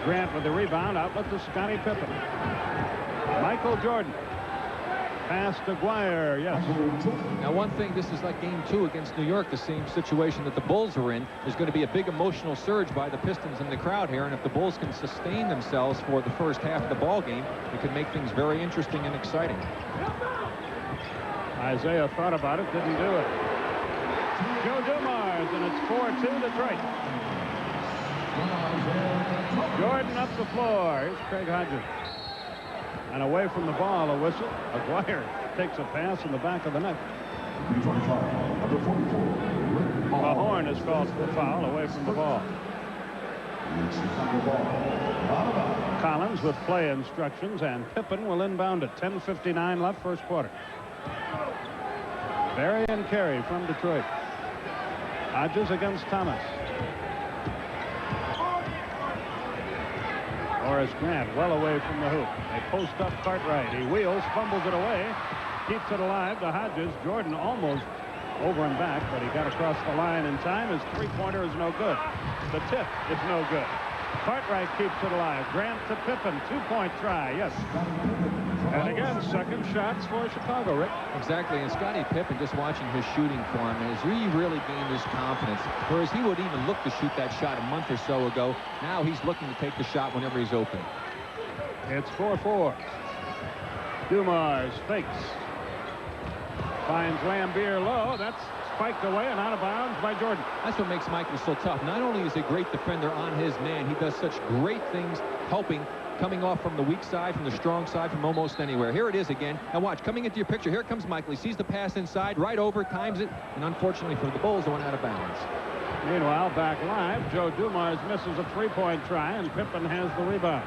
Grant with the rebound. Outlet to Scottie Pippen. Michael Jordan. Pass to Dwyer. Yes. Now, one thing, this is like game 2 against New York, the same situation that the Bulls are in. There's going to be a big emotional surge by the Pistons in the crowd here, and if the Bulls can sustain themselves for the first half of the ball game, it could make things very interesting and exciting. Isaiah thought about it, didn't do it. Joe Dumars, and it's 4-2 Detroit. Jordan up the floor. Here's Craig Hodges. And away from the ball, a whistle. Aguirre takes a pass in the back of the net. A horn is called for the foul away from the ball. Collins with play instructions, and Pippen will inbound it. 10:59 left, first quarter. Berry and Carey from Detroit. Hodges against Thomas. Horace Grant well away from the hoop. They post up Cartwright. He wheels, fumbles it away, keeps it alive to Hodges. Jordan almost over and back, but he got across the line in time. His three-pointer is no good. The tip is no good. Cartwright keeps it alive. Grant to Pippen. Two-point try. Yes. And again, second shots for Chicago, Rick. Exactly, and Scottie Pippen, just watching his shooting form, has really gained his confidence. Whereas he would even look to shoot that shot a month or so ago. Now he's looking to take the shot whenever he's open. It's 4-4. Dumars fakes. Finds Lambier low. That's spiked away and out of bounds by Jordan. That's what makes Michael so tough. Not only is he a great defender on his man, he does such great things helping, coming off from the weak side, from the strong side, from almost anywhere. Here it is again. Now watch, coming into your picture, here comes Michael. He sees the pass inside, right over, times it, and unfortunately for the Bulls, it went out of bounds. Meanwhile, back live, Joe Dumars misses a three-point try, and Pippen has the rebound.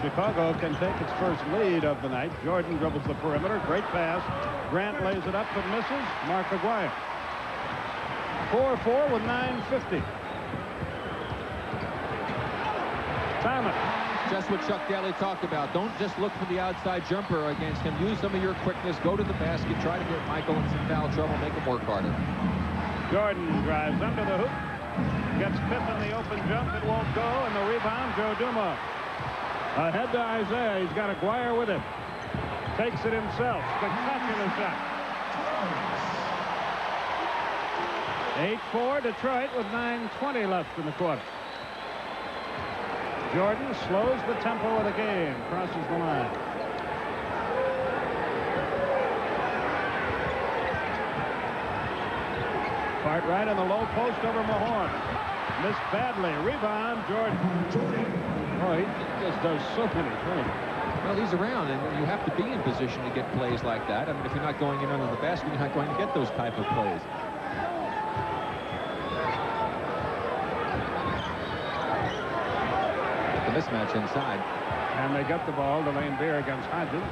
Chicago can take its first lead of the night. Jordan dribbles the perimeter. Great pass. Grant lays it up but misses. Mark Aguirre. 4-4 with 9:50. Thomas. Just what Chuck Daly talked about. Don't just look for the outside jumper against him. Use some of your quickness. Go to the basket. Try to get Michael in some foul trouble. Make him work harder. Jordan drives under the hoop. Gets Pippen the open jump. It won't go. And the rebound, Joe Dumars. Ahead to Isaiah. He's got Aguirre with him. Takes it himself. Spectacular shot. 8-4 Detroit with 9:20 left in the quarter. Jordan slows the tempo of the game. Crosses the line. Cartwright in the low post over Mahorn. Missed badly. Rebound, Jordan. Oh, he just does so many things. Well, he's around, and you have to be in position to get plays like that. I mean, if you're not going in under the basket, you're not going to get those type of plays. The mismatch inside. And they got the ball to Lambier against Hodges.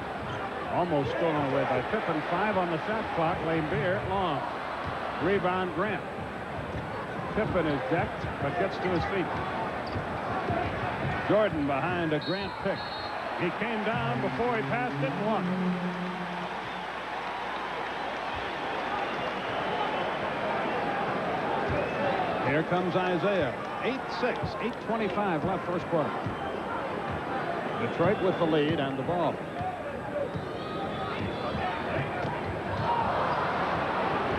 Almost stolen away by Pippen. 5 on the shot clock. Lambier long. Rebound, Grant. Pippen is decked, but gets to his feet. Jordan behind a Grant pick. He came down before he passed it and won. Here comes Isaiah. 8-6, 8:25 left first quarter. Detroit with the lead and the ball.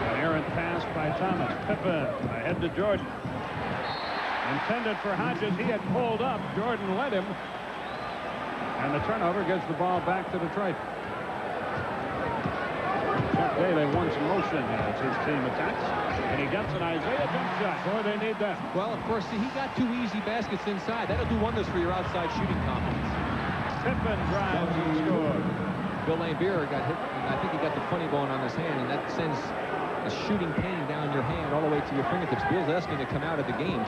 An errant pass by Thomas. Pippen ahead to Jordan. Intended for Hodges. He had pulled up. Jordan led him. And the turnover gives the ball back to Detroit. Chuck Daly wants motion as his team attacks. And he gets an Isaiah jump shot. Boy, they need that. Well, of course, see, he got 2 easy baskets inside. That'll do wonders for your outside shooting confidence. Pippen drives and scores. Bill Lambier got hit, and I think he got the funny bone on his hand, and that sends a shooting pain down your hand all the way to your fingertips. Bill's asking to come out of the game.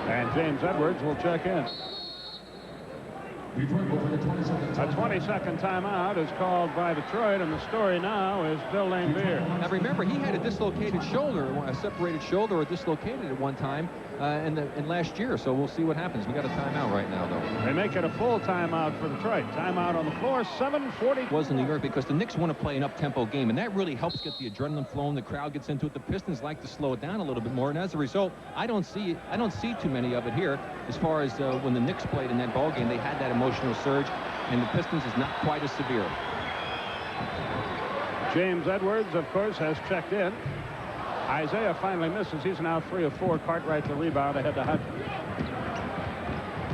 And James Edwards will check in. A 20-second timeout is called by Detroit, and the story now is Bill Laimbeer. Now remember, he had a dislocated shoulder, a separated shoulder, or dislocated at one time in last year. So we'll see what happens. We got a timeout right now, though. They make it a full timeout for Detroit. Timeout on the floor, 7:40. Was in New York because the Knicks want to play an up-tempo game, and that really helps get the adrenaline flowing. The crowd gets into it. The Pistons like to slow it down a little bit more, and as a result, I don't see too many of it here. As far as when the Knicks played in that ball game, they had that emotional surge, and the Pistons is not quite as severe. James Edwards, of course, has checked in. Isaiah finally misses. He's now 3 of 4. Cartwright the rebound ahead to Hodges.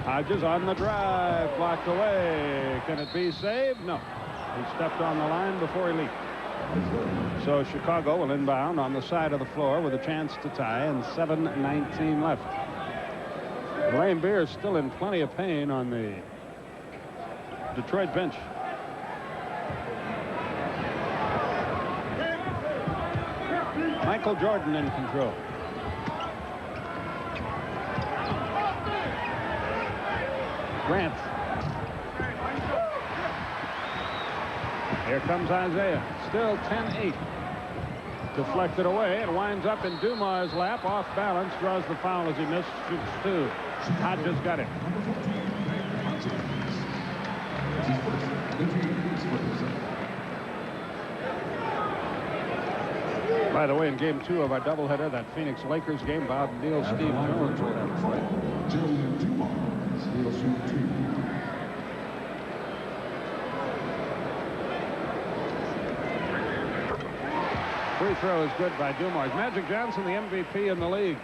Hodges on the drive, blocked away. Can it be saved? No. He stepped on the line before he leaped. So Chicago will inbound on the side of the floor with a chance to tie, and 7:19 left. Laimbeer is still in plenty of pain on the Detroit bench. Michael Jordan in control. Grant. Here comes Isaiah. Still 10-8. Deflected away. It winds up in Dumas' lap. Off balance. Draws the foul as he missed. Shoots 2. Hodges got it. By the way, in game 2 of our doubleheader, that Phoenix Lakers game, Bob Neal, Steve Jones were on the play. Free throw is good by Dumars. Magic Johnson, the MVP in the league.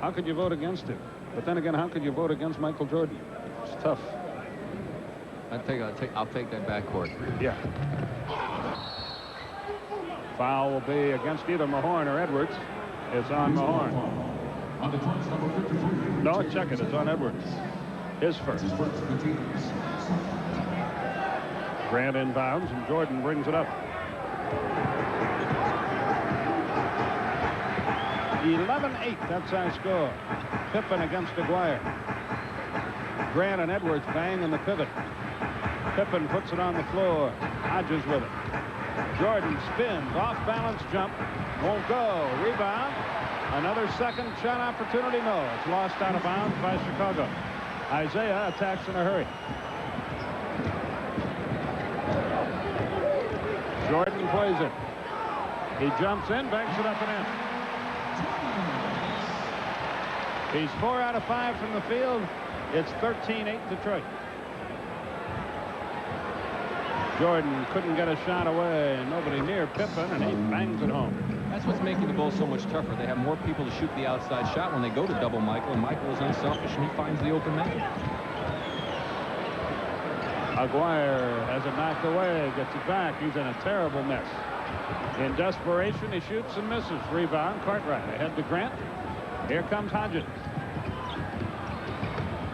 How could you vote against him? But then again, how could you vote against Michael Jordan? It's tough. I'll take that backcourt. Yeah. Foul will be against either Mahorn or Edwards. It's on Mahorn. No, check it. It's on Edwards. His first. Grant inbounds, and Jordan brings it up. 11-8. That's our score. Pippen against Aguirre. Grant and Edwards bang in the pivot. Pippen puts it on the floor. Hodges with it. Jordan spins, off balance jump, won't go. Rebound. Another second shot opportunity. No, it's lost out of bounds by Chicago. Isaiah attacks in a hurry. Jordan plays it. He jumps in, banks it up and in. He's 4 out of 5 from the field. It's 13-8 Detroit. Jordan couldn't get a shot away. Nobody near Pippen, and he bangs it home. That's what's making the Bulls so much tougher. They have more people to shoot the outside shot when they go to double Michael, and Michael is unselfish, and he finds the open man. Aguirre has it knocked away, gets it back. He's in a terrible mess. In desperation, he shoots and misses. Rebound, Cartwright ahead to Grant. Here comes Hodges.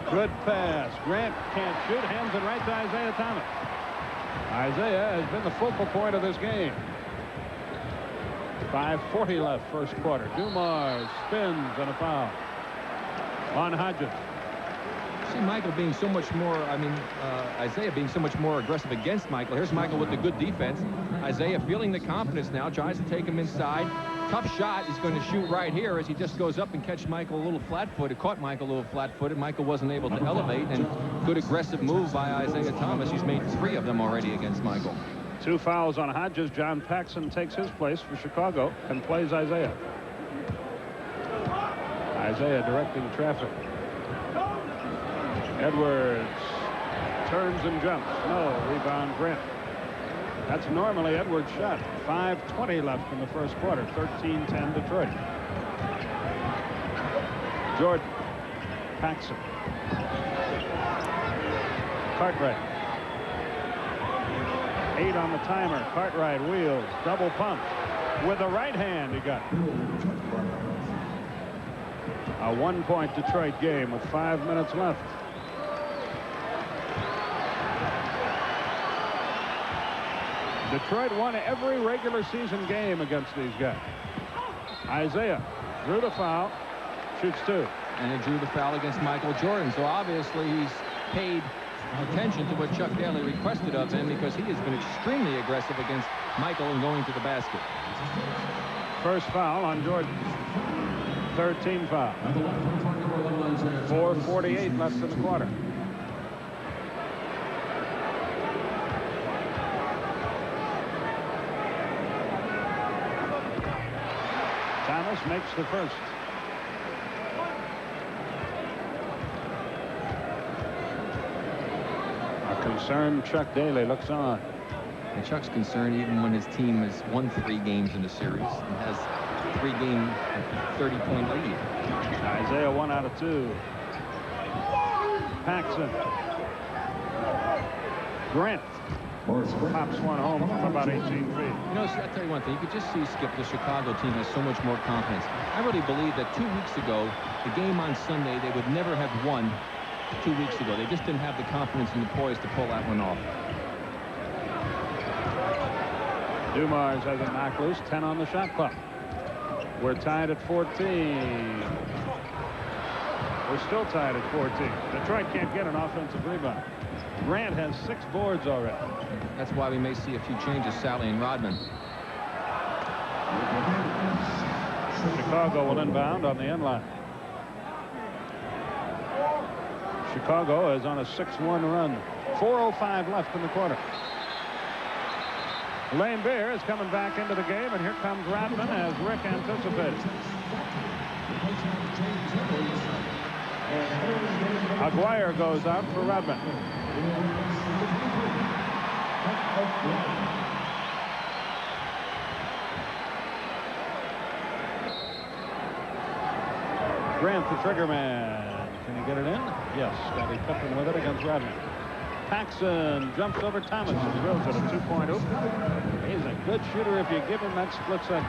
Good pass. Grant can't shoot, hands it right to Isaiah Thomas. Isaiah has been the focal point of this game. 5:40 left first quarter. Dumars spins and a foul on Hodges. See Michael being so much more, Isaiah being so much more aggressive against Michael. Here's Michael with the good defense. Isaiah feeling the confidence now, tries to take him inside. Tough shot. He's going to shoot right here as he just goes up and catch Michael a little flat-footed. Caught Michael a little flat-footed. Michael wasn't able to elevate, and good aggressive move by Isaiah Thomas. He's made 3 of them already against Michael. 2 fouls on Hodges. John Paxson takes his place for Chicago and plays Isaiah. Isaiah directing traffic. Edwards turns and jumps. No. Rebound Grant. That's normally Edwards' shot. 5:20 left in the first quarter. 13-10 Detroit. Jordan. Paxson. Cartwright. 8 on the timer. Cartwright wheels. Double pump. With the right hand he got it. A 1-point Detroit game with 5 minutes left. Detroit won every regular season game against these guys. Isaiah drew the foul, shoots 2. And he drew the foul against Michael Jordan. So obviously paid attention to what Chuck Daly requested of him, because he has been extremely aggressive against Michael and going to the basket. First foul on Jordan. 13 foul. 4:48 left in the quarter. Thomas makes the first. A concerned Chuck Daly looks on. And Chuck's concerned even when his team has won 3 games in the series and has 3-game 30-point lead. Isaiah 1 out of 2. Paxson. Grant pops one home from about 18 feet. You know, I'll tell you one thing. You could just see, Skip, the Chicago team has so much more confidence. I really believe that 2 weeks ago, the game on Sunday, they would never have won 2 weeks ago. They just didn't have the confidence and the poise to pull that one off. Dumars has it knocked loose. 10 on the shot clock. We're tied at 14. We're still tied at 14. Detroit can't get an offensive rebound. Grant has 6 boards already. That's why we may see a few changes, Sally and Rodman. Chicago will inbound on the end line. Chicago is on a 6-1 run. 4:05 left in the quarter. Lane Beer is coming back into the game, and here comes Rodman as Rick anticipated. Aguirre goes out for Rodman. Grant, the trigger man. Can he get it in? Yes. Scottie Pippen with it against Rodman. Paxson jumps over Thomas and drills it a 2-point hoop. He's a good shooter if you give him that split second.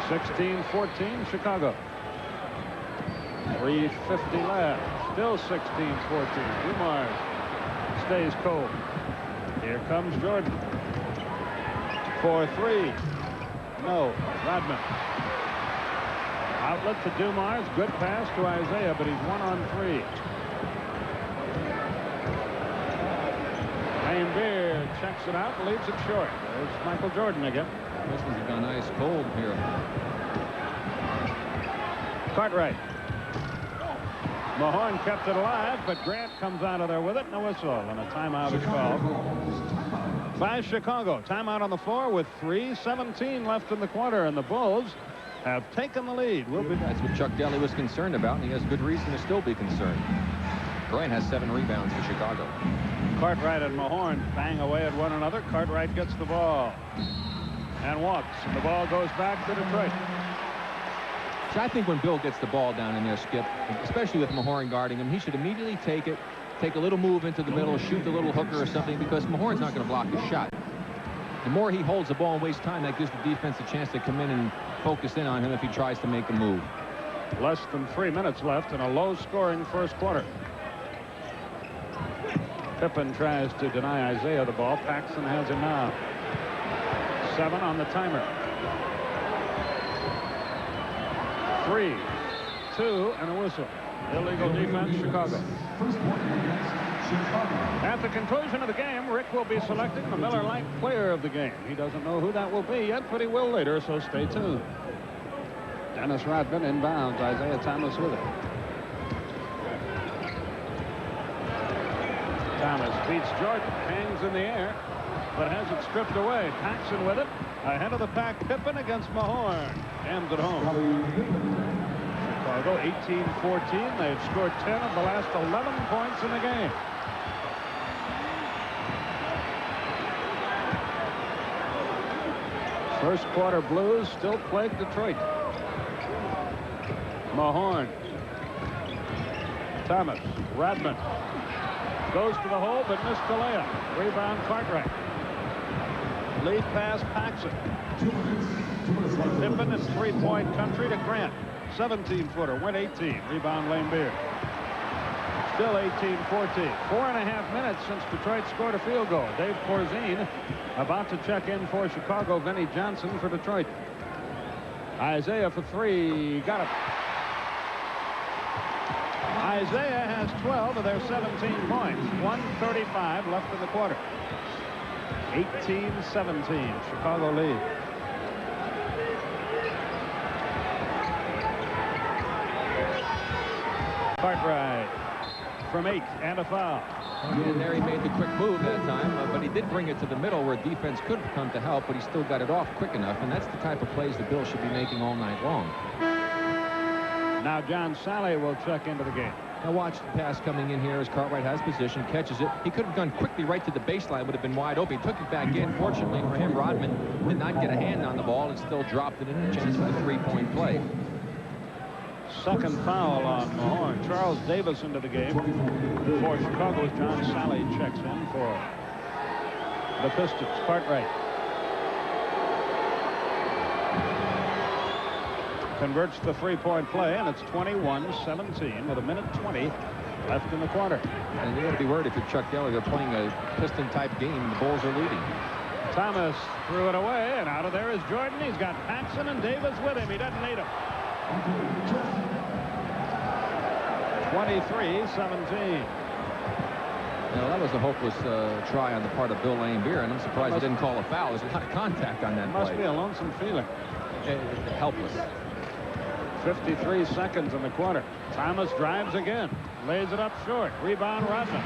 16-14 Chicago. 3:50 left. Still 16-14. Dumars stays cold. Here comes Jordan. 4-3. No. Rodman. Outlet to Dumars. Good pass to Isaiah, but he's 1-on-3. Lane Beer checks it out and leaves it short. There's Michael Jordan again. Pistons have gone ice cold here. Cartwright. Mahorn kept it alive, but Grant comes out of there with it and a whistle, and a timeout is called by Chicago. Timeout on the floor with 3:17 left in the quarter, and the Bulls have taken the lead. That's what Chuck Daly was concerned about, and he has good reason to still be concerned. Grant has 7 rebounds for Chicago. Cartwright and Mahorn bang away at one another. Cartwright gets the ball and walks, and the ball goes back to Detroit. So I think when Bill gets the ball down in there, Skip, especially with Mahorn guarding him, he should immediately take it, take a little move into the middle, shoot the little hooker or something, because Mahorn's not going to block his shot. The more he holds the ball and wastes time, that gives the defense a chance to come in and focus in on him if he tries to make a move. Less than 3 minutes left in a low-scoring first quarter. Pippen tries to deny Isaiah the ball. Paxson has him now. 7 on the timer. 3, 2, and a whistle. Illegal defense, Chicago. At the conclusion of the game, Rick will be selecting the Miller Lite player of the game. He doesn't know who that will be yet, but he will later, so stay tuned. Dennis Rodman inbounds. Isaiah Thomas with it. Thomas beats Jordan, hangs in the air, but has it stripped away. Paxson with it. Ahead of the pack, Pippen against Mahorn. Jams it home. Chicago 18-14. They've scored 10 of the last 11 points in the game. First quarter blues still plague Detroit. Mahorn. Thomas. Rodman. Goes to the hole, but missed the layup. Rebound, Cartwright. Lead pass, Paxson. Pippen in three-point country to Grant. 17-footer, went 18. Rebound, Lane Beer. Still 18-14. 4.5 minutes since Detroit scored a field goal. Dave Corzine about to check in for Chicago. Vinnie Johnson for Detroit. Isaiah for 3. Got it. Isaiah has 12 of their 17 points. 1:35 left in the quarter. 18-17. Chicago lead. Cartwright from 8 and a foul. And there he made the quick move that time, but he did bring it to the middle where defense could have come to help, but he still got it off quick enough, and that's the type of plays the Bills should be making all night long. Now John Sally will check into the game. Now watch the pass coming in here as Cartwright has position, catches it. He could have gone quickly right to the baseline, would have been wide open. He took it back in. Fortunately for him, Rodman did not get a hand on the ball and still dropped it in a chance for the three-point play. Second foul on Mahorn. Charles Davis into the game for Chicago. John Sally checks in for the Pistons. Cartwright converts the three-point play, and it's 21-17 with 1:20 left in the quarter. And you got to be worried if you're Chuck Daly. They're playing a Piston-type game, and the Bulls are leading. Thomas threw it away, and out of there is Jordan. He's got Paxson and Davis with him. He doesn't need him. 23-17. Now, that was a hopeless try on the part of Bill Laimbeer, and I'm surprised he didn't call a foul. There's a lot of contact on that play. Must be a lonesome feeling. Helpless. 53 seconds in the quarter. Thomas drives again. Lays it up short. Rebound Rodman.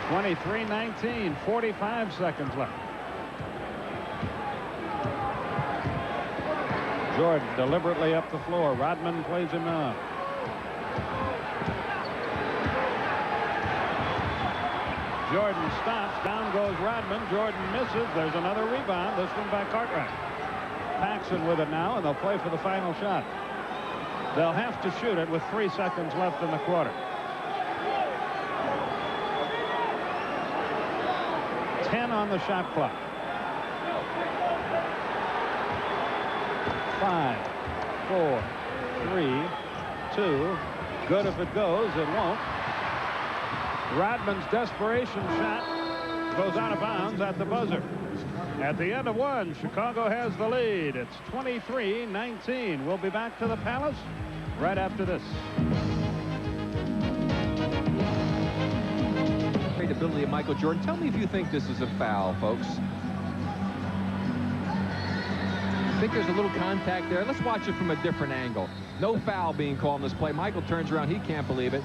23-19. 45 seconds left. Jordan deliberately up the floor. Rodman plays him out. Jordan stops. Down goes Rodman. Jordan misses. There's another rebound. This one by Cartwright. Paxson with it now, and they'll play for the final shot. They'll have to shoot it with 3 seconds left in the quarter. 10 on the shot clock. 5, 4, 3, 2. Good if it goes. It won't. Rodman's desperation shot goes out of bounds at the buzzer. At the end of one, Chicago has the lead. It's 23-19. We'll be back to the Palace right after this. Great ability of Michael Jordan. Tell me if you think this is a foul, folks. I think there's a little contact there. Let's watch it from a different angle. No foul being called in this play. Michael turns around. He can't believe it.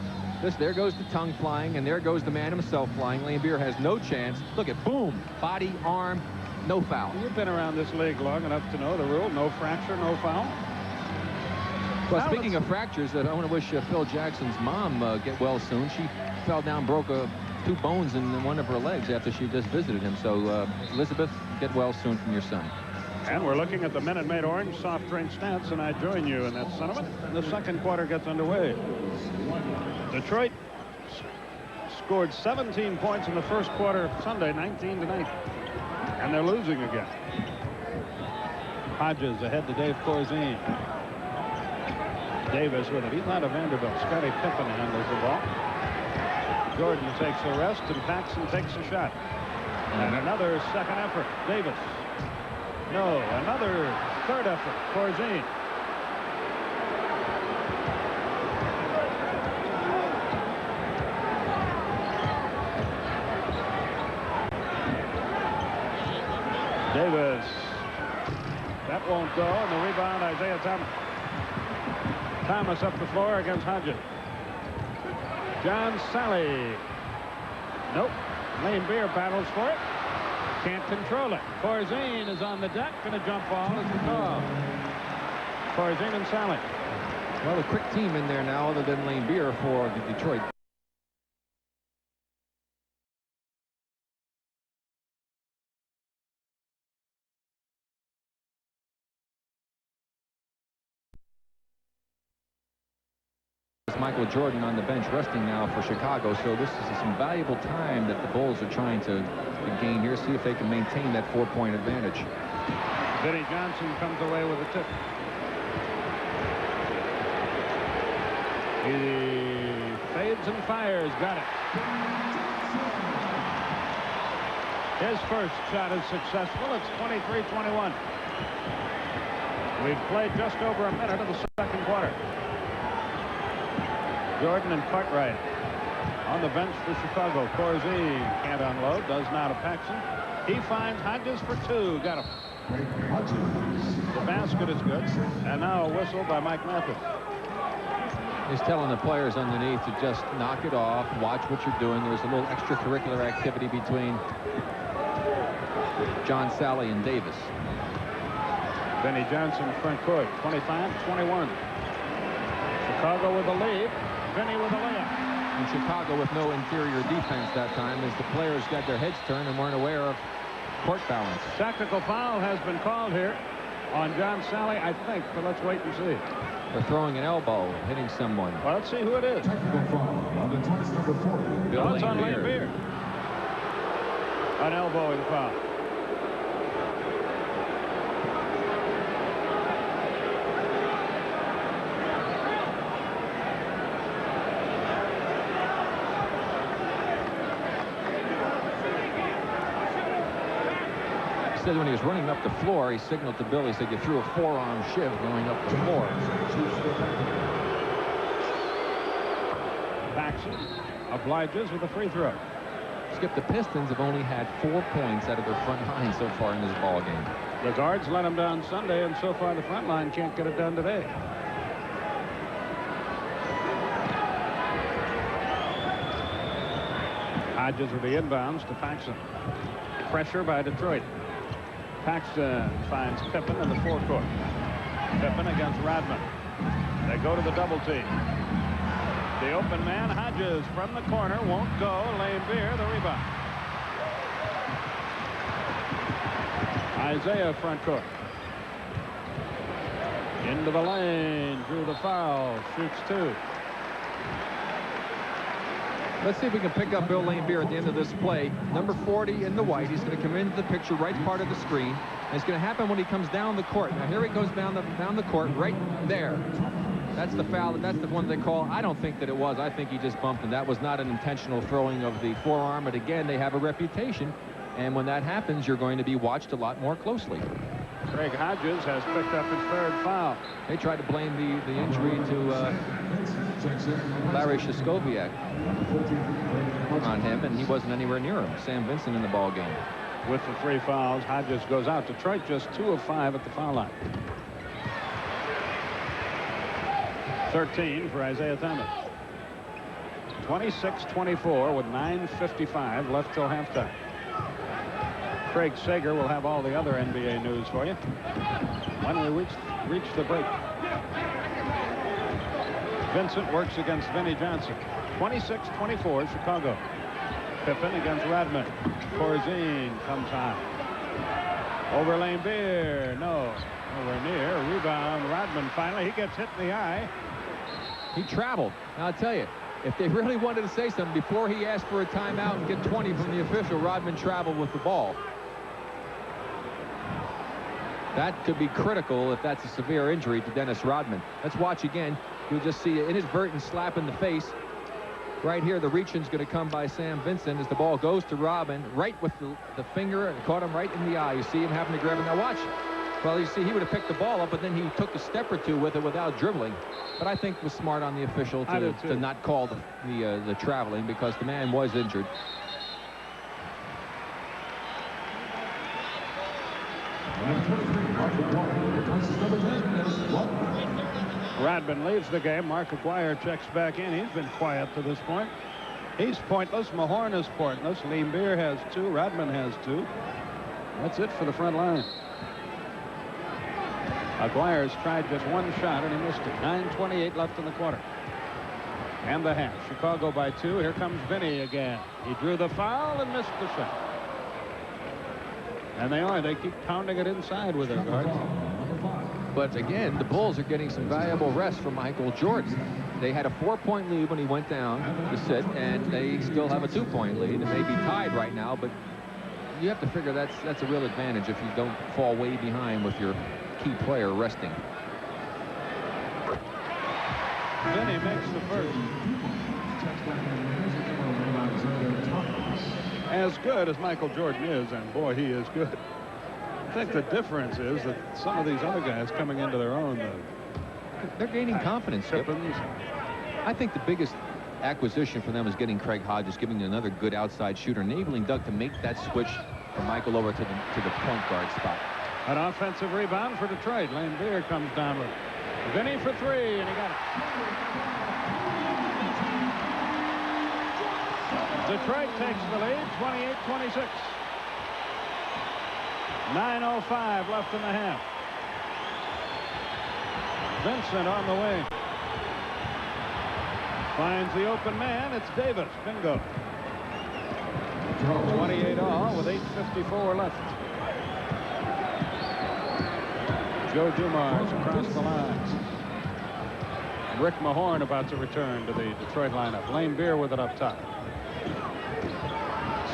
There goes the tongue flying, and there goes the man himself flying. Laimbeer has no chance. Look at boom, body, arm, no foul. You've been around this league long enough to know the rule. No fracture, no foul. Well, speaking of fractures, I want to wish Phil Jackson's mom get well soon. She fell down, broke 2 bones in one of her legs after she just visited him. So, Elizabeth, get well soon from your son. And we're looking at the Minute Maid Orange soft drink stats, and I join you in that sentiment. The second quarter gets underway. Detroit scored 17 points in the first quarter Sunday, 19-9. And they're losing again. Hodges ahead to Dave Corzine. Davis with it. He's not a Vanderbilt. Scottie Pippen handles the ball. Jordan takes a rest, and Paxson takes a shot. And another second effort. Davis. No, another third effort. Corzine. Davis. That won't go, and the rebound, Isaiah Thomas. Thomas up the floor against Hodges. John Sally. Nope. Laimbeer battles for it. Can't control it. Corzine is on the deck, and a jump ball is the call. Corzine and Sally. Well, a quick team in there now other than Laimbeer for the Detroit. Michael Jordan on the bench resting now for Chicago, so this is some valuable time that the Bulls are trying to gain here, see if they can maintain that 4-point advantage. Vinnie Johnson comes away with a tip. He fades and fires. Got it. His first shot is successful. It's 23-21. We've played just over a minute of the second quarter. Jordan and Cartwright. On the bench for Chicago, Corzine can't unload, does now to Paxson. He finds Hodges for two. Got him. The basket is good. And now a whistle by Mike Mathis. He's telling the players underneath to just knock it off, watch what you're doing. There was a little extracurricular activity between John Sally and Davis. Benny Johnson front court, 25-21. Chicago with the lead. Benny with a layup. And Chicago with no interior defense that time as the players got their heads turned and weren't aware of court balance. Technical foul has been called here on John Sally, I think, but let's wait and see. They're throwing an elbow, hitting someone. Well, let's see who it is. Technical foul on the twice number 40. No, it's on Lane Beer. An elbowing foul. He said when he was running up the floor, he signaled to Bill. He said you threw a forearm shiv going up the floor. Paxson obliges with a free throw. Skip, the Pistons have only had 4 points out of their front line so far in this ball game. The guards let them down Sunday, and so far the front line can't get it done today. Hodges with the inbounds to Paxson. Pressure by Detroit. Paxson finds Pippen in the forecourt. Pippen against Rodman. They go to the double team. The open man, Hodges, from the corner, won't go. Lane Beer, the rebound. Isaiah front court. Into the lane, drew the foul, shoots two. Let's see if we can pick up Bill Lane Beer at the end of this play. Number 40 in the white. He's going to come into the picture, right part of the screen. And it's going to happen when he comes down the court. Now here he goes down the court, right there. That's the foul. That's the one they call. I don't think that it was. I think he just bumped him. That was not an intentional throwing of the forearm. But again, they have a reputation. And when that happens, you're going to be watched a lot more closely. Craig Hodges has picked up his third foul. They tried to blame the injury to Larry Shaskovyak on him, and he wasn't anywhere near him. Sam Vincent in the ball game. With the 3 fouls, Hodges goes out. Detroit just 2 of 5 at the foul line. 13 for Isaiah Thomas. 26-24 with 9:55 left till halftime. Craig Sager will have all the other NBA news for you when we reach the break. Vincent works against Vinnie Johnson. 26-24 Chicago. Pippen against Rodman. Corzine comes high. Over Lane Beer. No. Nowhere near. Rebound. Rodman finally. He gets hit in the eye. He traveled. Now, I'll tell you, if they really wanted to say something, before he asked for a timeout and get 20 from the official, Rodman traveled with the ball. That could be critical if that's a severe injury to Dennis Rodman. Let's watch again. You'll just see an inadvertent slap in the face. Right here, the reach-in's going to come by Sam Vincent as the ball goes to Rodman, right with the finger, and caught him right in the eye. You see him having to grab it. Now watch. Well, you see, he would have picked the ball up, but then he took a step or two with it without dribbling. But I think it was smart on the official to not call the traveling, because the man was injured. Rodman leaves the game. Mark Aguirre checks back in. He's been quiet to this point. He's pointless. Mahorn is pointless. Lane Beer has 2. Rodman has 2. That's it for the front line. Aguirre's tried just 1 shot and he missed it. 9:28 left in the quarter. And the half. Chicago by 2. Here comes Vinny again. He drew the foul and missed the shot. And they keep pounding it inside with their guards. But again, the Bulls are getting some valuable rest from Michael Jordan. They had a 4-point lead when he went down to sit, and they still have a 2-point lead. It may be tied right now, but you have to figure that's a real advantage if you don't fall way behind with your key player resting. Vinny makes the first. As good as Michael Jordan is, and boy, he is good. I think the difference is that some of these other guys coming into their own, they're gaining confidence. Pippins, I think the biggest acquisition for them is getting Craig Hodges, giving another good outside shooter, enabling Doug to make that switch from Michael over to the point guard spot. An offensive rebound for Detroit. Lane Beer comes down with Vinny for three, and he got it. Detroit takes the lead, 28-26. 9:05 left in the half. Vincent on the wing. Finds the open man. It's Davis. Bingo. 28 all with 8:54 left. Joe Dumars across the line. And Rick Mahorn about to return to the Detroit lineup. Lane Beer with it up top.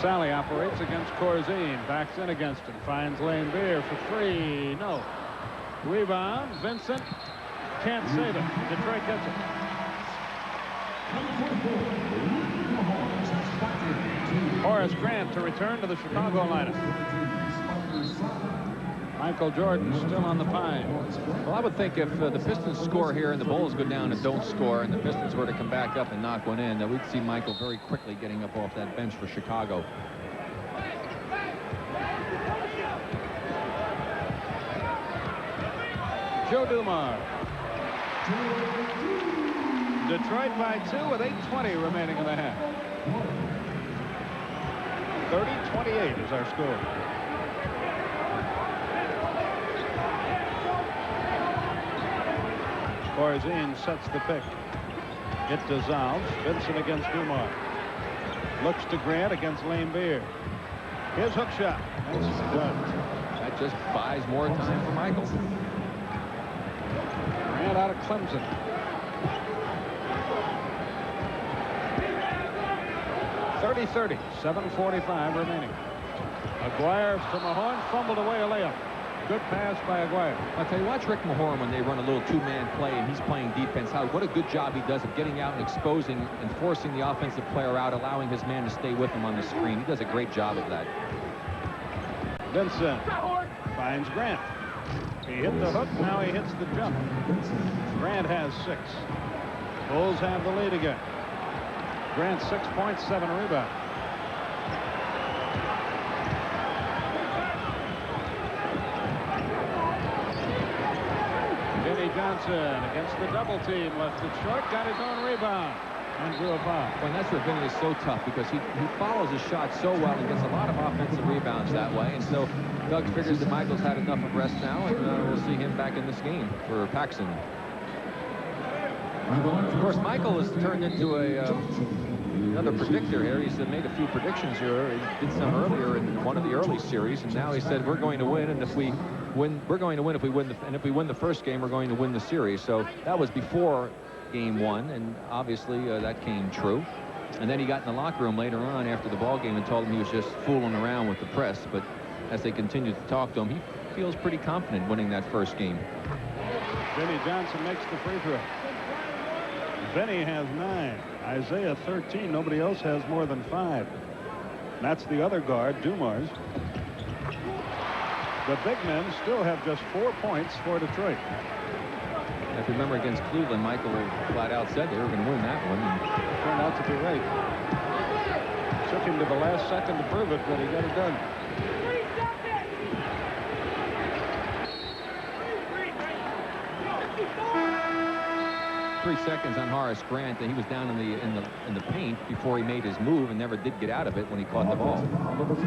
Sally operates against Corzine. Backs in against him. Finds Lane Beer for three. No. Rebound. Vincent can't save it. Detroit gets it. Horace Grant to return to the Chicago lineup. Michael Jordan still on the pine. Well, I would think if the Pistons score here and the Bulls go down and don't score and the Pistons were to come back up and knock one in, that we'd see Michael very quickly getting up off that bench for Chicago. Joe Dumars. Detroit by 2 with 8:20 remaining in the half. 30-28 is our score. Corzine sets the pick. It dissolves. Vincent against Dumars. Looks to Grant against Lane Beer. His hook shot. That's done. That just buys more time for Michael. Grant out of Clemson. 30-30. 7:45 remaining. Aguirre to Mahorn. Fumbled away a layup. Good pass by Aguirre. I'll tell you, watch Rick Mahorn when they run a little two-man play and he's playing defense. What a good job he does of getting out and exposing and forcing the offensive player out, allowing his man to stay with him on the screen. He does a great job of that. Vincent finds Grant. He hit the hook. Now he hits the jump. Grant has 6. Bulls have the lead again. Grant 6 points, 7 rebounds. Johnson against the double team, left it short, got his own rebound, and drew a foul. Well, and that's where Vinny is so tough, because he follows his shot so well and gets a lot of offensive rebounds that way. And so Doug figures that Michael's had enough of rest now, and we'll see him back in this game for Paxson. Of course, Michael has turned into another predictor here. He's made a few predictions here. He did some earlier in one of the early series, and now he said we're going to win, and if we win, we're going to win. If we win and if we win the first game, we're going to win the series. So that was before game 1, and obviously that came true. And then he got in the locker room later on after the ball game and told him he was just fooling around with the press. But as they continued to talk to him, he feels pretty confident winning that first game. Vinny Johnson makes the free throw. Vinny has 9. Isaiah 13. Nobody else has more than 5. And that's the other guard, Dumars. The big men still have just 4 points for Detroit. If you remember against Cleveland, Michael flat out said they were going to win that one. And turned out to be right. Took him to the last second to prove it, but he got it done. 3 seconds on Horace Grant, and he was down in the paint before he made his move and never did get out of it when he caught the ball.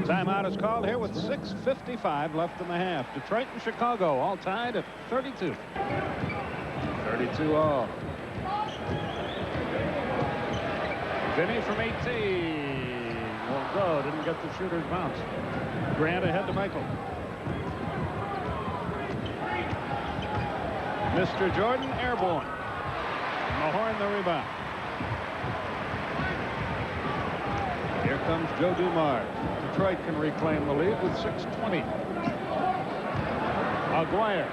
Timeout is called here with 6:55 left in the half. Detroit and Chicago all tied at 32. 32 all. Vinny from 18. Won't go. Didn't get the shooter's bounce. Grant ahead to Michael. Mr. Jordan airborne. Mahorn the rebound. Here comes Joe Dumars. Detroit can reclaim the lead with 6:20. Aguirre.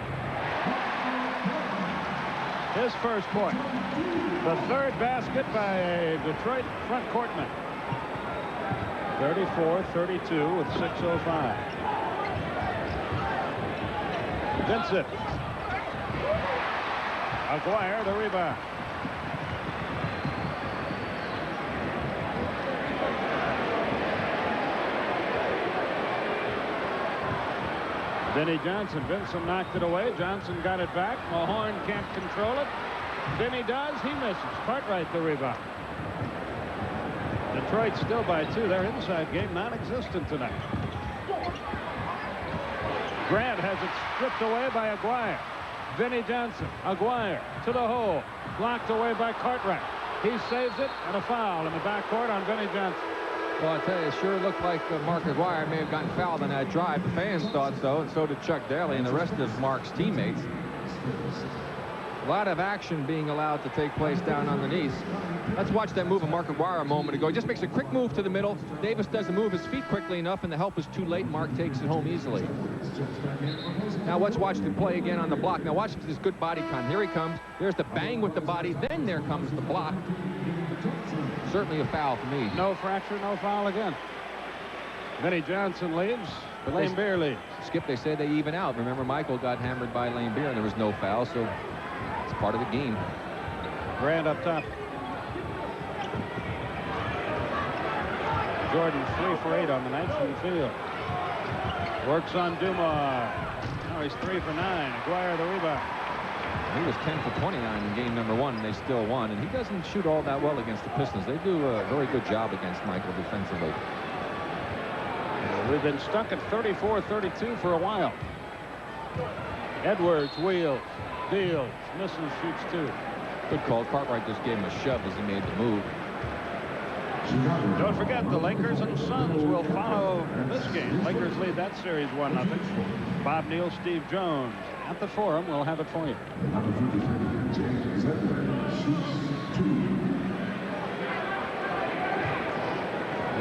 His first point. The third basket by a Detroit front courtman. 34-32 with 6:05. Vincent. Aguirre the rebound. Vinnie Johnson. Vincent knocked it away. Johnson got it back. Mahorn can't control it. Vinnie does. He misses. Cartwright the rebound. Detroit still by 2. Their inside game non-existent tonight. Grant has it stripped away by Aguirre. Vinnie Johnson. Aguirre to the hole. Blocked away by Cartwright. He saves it, and a foul in the backcourt on Vinnie Johnson. Well, I tell you, it sure looked like Mark Aguirre may have gotten fouled on that drive. The fans thought so, and so did Chuck Daly and the rest of Mark's teammates. A lot of action being allowed to take place down underneath. Let's watch that move of Mark Aguirre a moment ago. He just makes a quick move to the middle. Davis doesn't move his feet quickly enough, and the help is too late. Mark takes it home easily. Now let's watch the play again on the block. Now watch this good body con. Here he comes. There's the bang with the body. Then there comes the block. Certainly a foul for me. No fracture, no foul again. Vinnie Johnson leads. Lane Beer leads. Skip, they say they even out. Remember, Michael got hammered by Lane Beer, and there was no foul, so it's part of the game. Grant up top. Jordan 3 for 8 on the night from the field. Works on Dumars. Now he's 3 for 9. Aguirre the rebound. He was 10 for 29 in game number 1, and they still won. And he doesn't shoot all that well against the Pistons. They do a very good job against Michael defensively. We've been stuck at 34-32 for a while. Edwards wheels, deals, misses, shoots 2. Good call. Cartwright just gave him a shove as he made the move. Don't forget, the Lakers and Suns will follow this game. Lakers lead that series 1-0. Bob Neal, Steve Jones. At the Forum, we'll have it for you.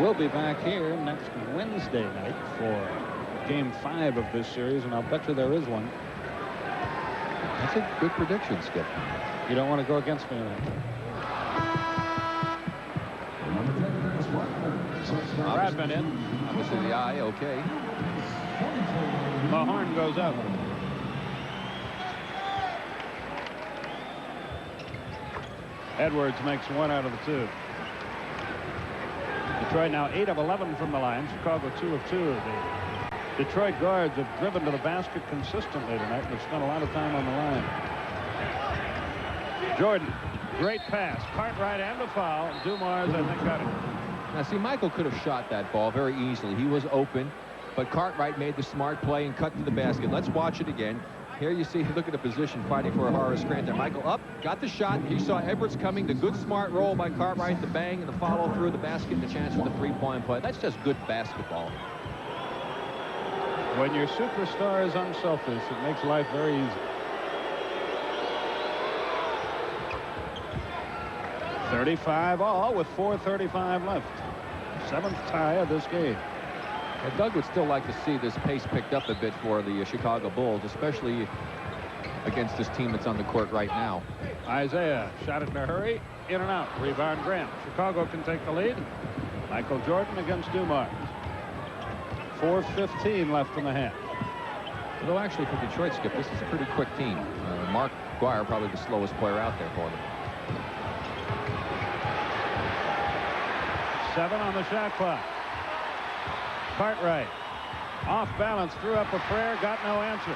We'll be back here next Wednesday night for Game 5 of this series, and I'll bet you there is one. That's a good prediction, Skip. You don't want to go against me then. Rodman in. Obviously the eye, okay. Mahorn goes up. Edwards makes 1 out of the 2. Detroit now 8 of 11 from the line. Chicago 2 of 2. The Detroit guards have driven to the basket consistently tonight. They've spent a lot of time on the line. Jordan, great pass. Cartwright and a foul. Dumars, I think, got it. Now, see, Michael could have shot that ball very easily. He was open, but Cartwright made the smart play and cut to the basket. Let's watch it again. Here you see, look at the position fighting for Horace Grant there. Michael up, got the shot. He saw Edwards coming. The good smart roll by Cartwright, the bang, and the follow through the basket, and the chance for the three-point play. That's just good basketball. When your superstar is unselfish, it makes life very easy. 35-all with 4:35 left. 7th tie of this game. Well, Doug would still like to see this pace picked up a bit for the Chicago Bulls, especially against this team that's on the court right now. Isaiah shot it in a hurry. In and out. Rebound Grant. Chicago can take the lead. Michael Jordan against Dumars. 4:15 left in the half. Although actually for Detroit, Skip, this is a pretty quick team. Mark Aguirre probably the slowest player out there for them. 7 on the shot clock. Cartwright off balance, threw up a prayer, got no answer.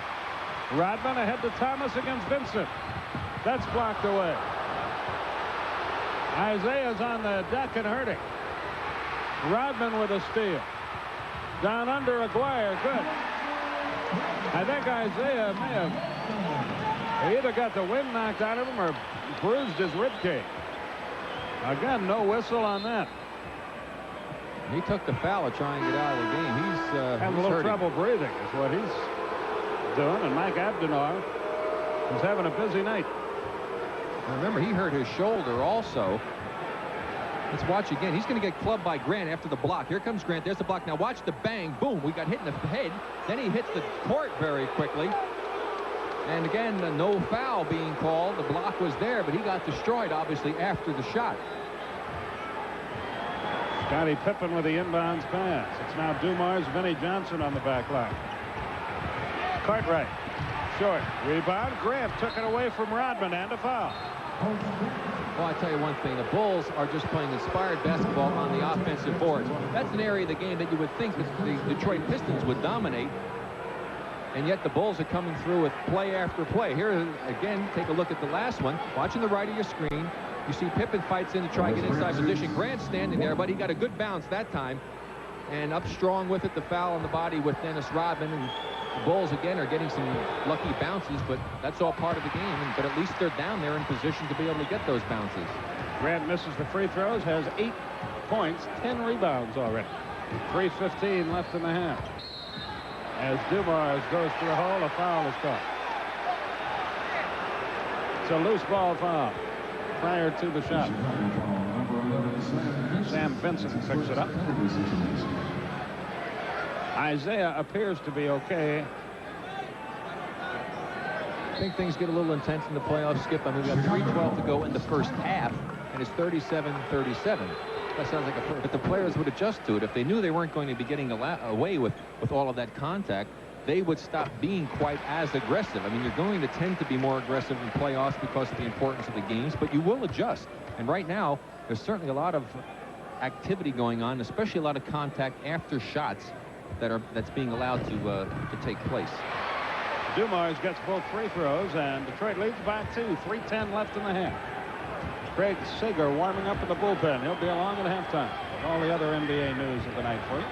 Rodman ahead to Thomas against Vincent. That's blocked away. Isaiah's on the deck and hurting. Rodman with a steal. Down under Aguirre, good. I think Isaiah may have either got the wind knocked out of him or bruised his ribcage. Again, no whistle on that. He took the foul to try and get out of the game. He's having a little trouble breathing is what he's doing, and Mike Abdenor is having a busy night. Remember, he hurt his shoulder also. Let's watch again. He's going to get clubbed by Grant after the block. Here comes Grant. There's the block. Now watch the bang. Boom. We got hit in the head. Then he hits the court very quickly. And again, no foul being called. The block was there, but he got destroyed, obviously, after the shot. Scottie Pippen with the inbounds pass. It's now Dumars, Vinnie Johnson on the back line. Cartwright, short, rebound. Grant took it away from Rodman and a foul. Well, I tell you one thing, the Bulls are just playing inspired basketball on the offensive boards. That's an area of the game that you would think that the Detroit Pistons would dominate. And yet the Bulls are coming through with play after play. Here, again, take a look at the last one. Watching the right of your screen, you see Pippen fights in to try to get inside position. Grant standing there, but he got a good bounce that time. And up strong with it, the foul on the body with Dennis Rodman. And the Bulls, again, are getting some lucky bounces, but that's all part of the game. But at least they're down there in position to be able to get those bounces. Grant misses the free throws, has 8 points, 10 rebounds already. 3:15 left in the half. As Dumars goes to the hole, a foul is caught. It's a loose ball foul prior to the shot. Sam Vincent picks it up. Isaiah appears to be okay. I think things get a little intense in the playoffs, Skip. I mean, we got 3:12 to go in the first half, and it's 37-37. That sounds like but the players would adjust to it. If they knew they weren't going to be getting away with all of that contact, they would stop being quite as aggressive. I mean, you're going to tend to be more aggressive in playoffs because of the importance of the games, but you will adjust. And right now, there's certainly a lot of activity going on, especially a lot of contact after shots that's being allowed to take place. Dumars gets both free throws, and Detroit leads by 2. 3:10 left in the half. Craig Sager warming up in the bullpen. He'll be along at halftime with all the other NBA news of the night for you.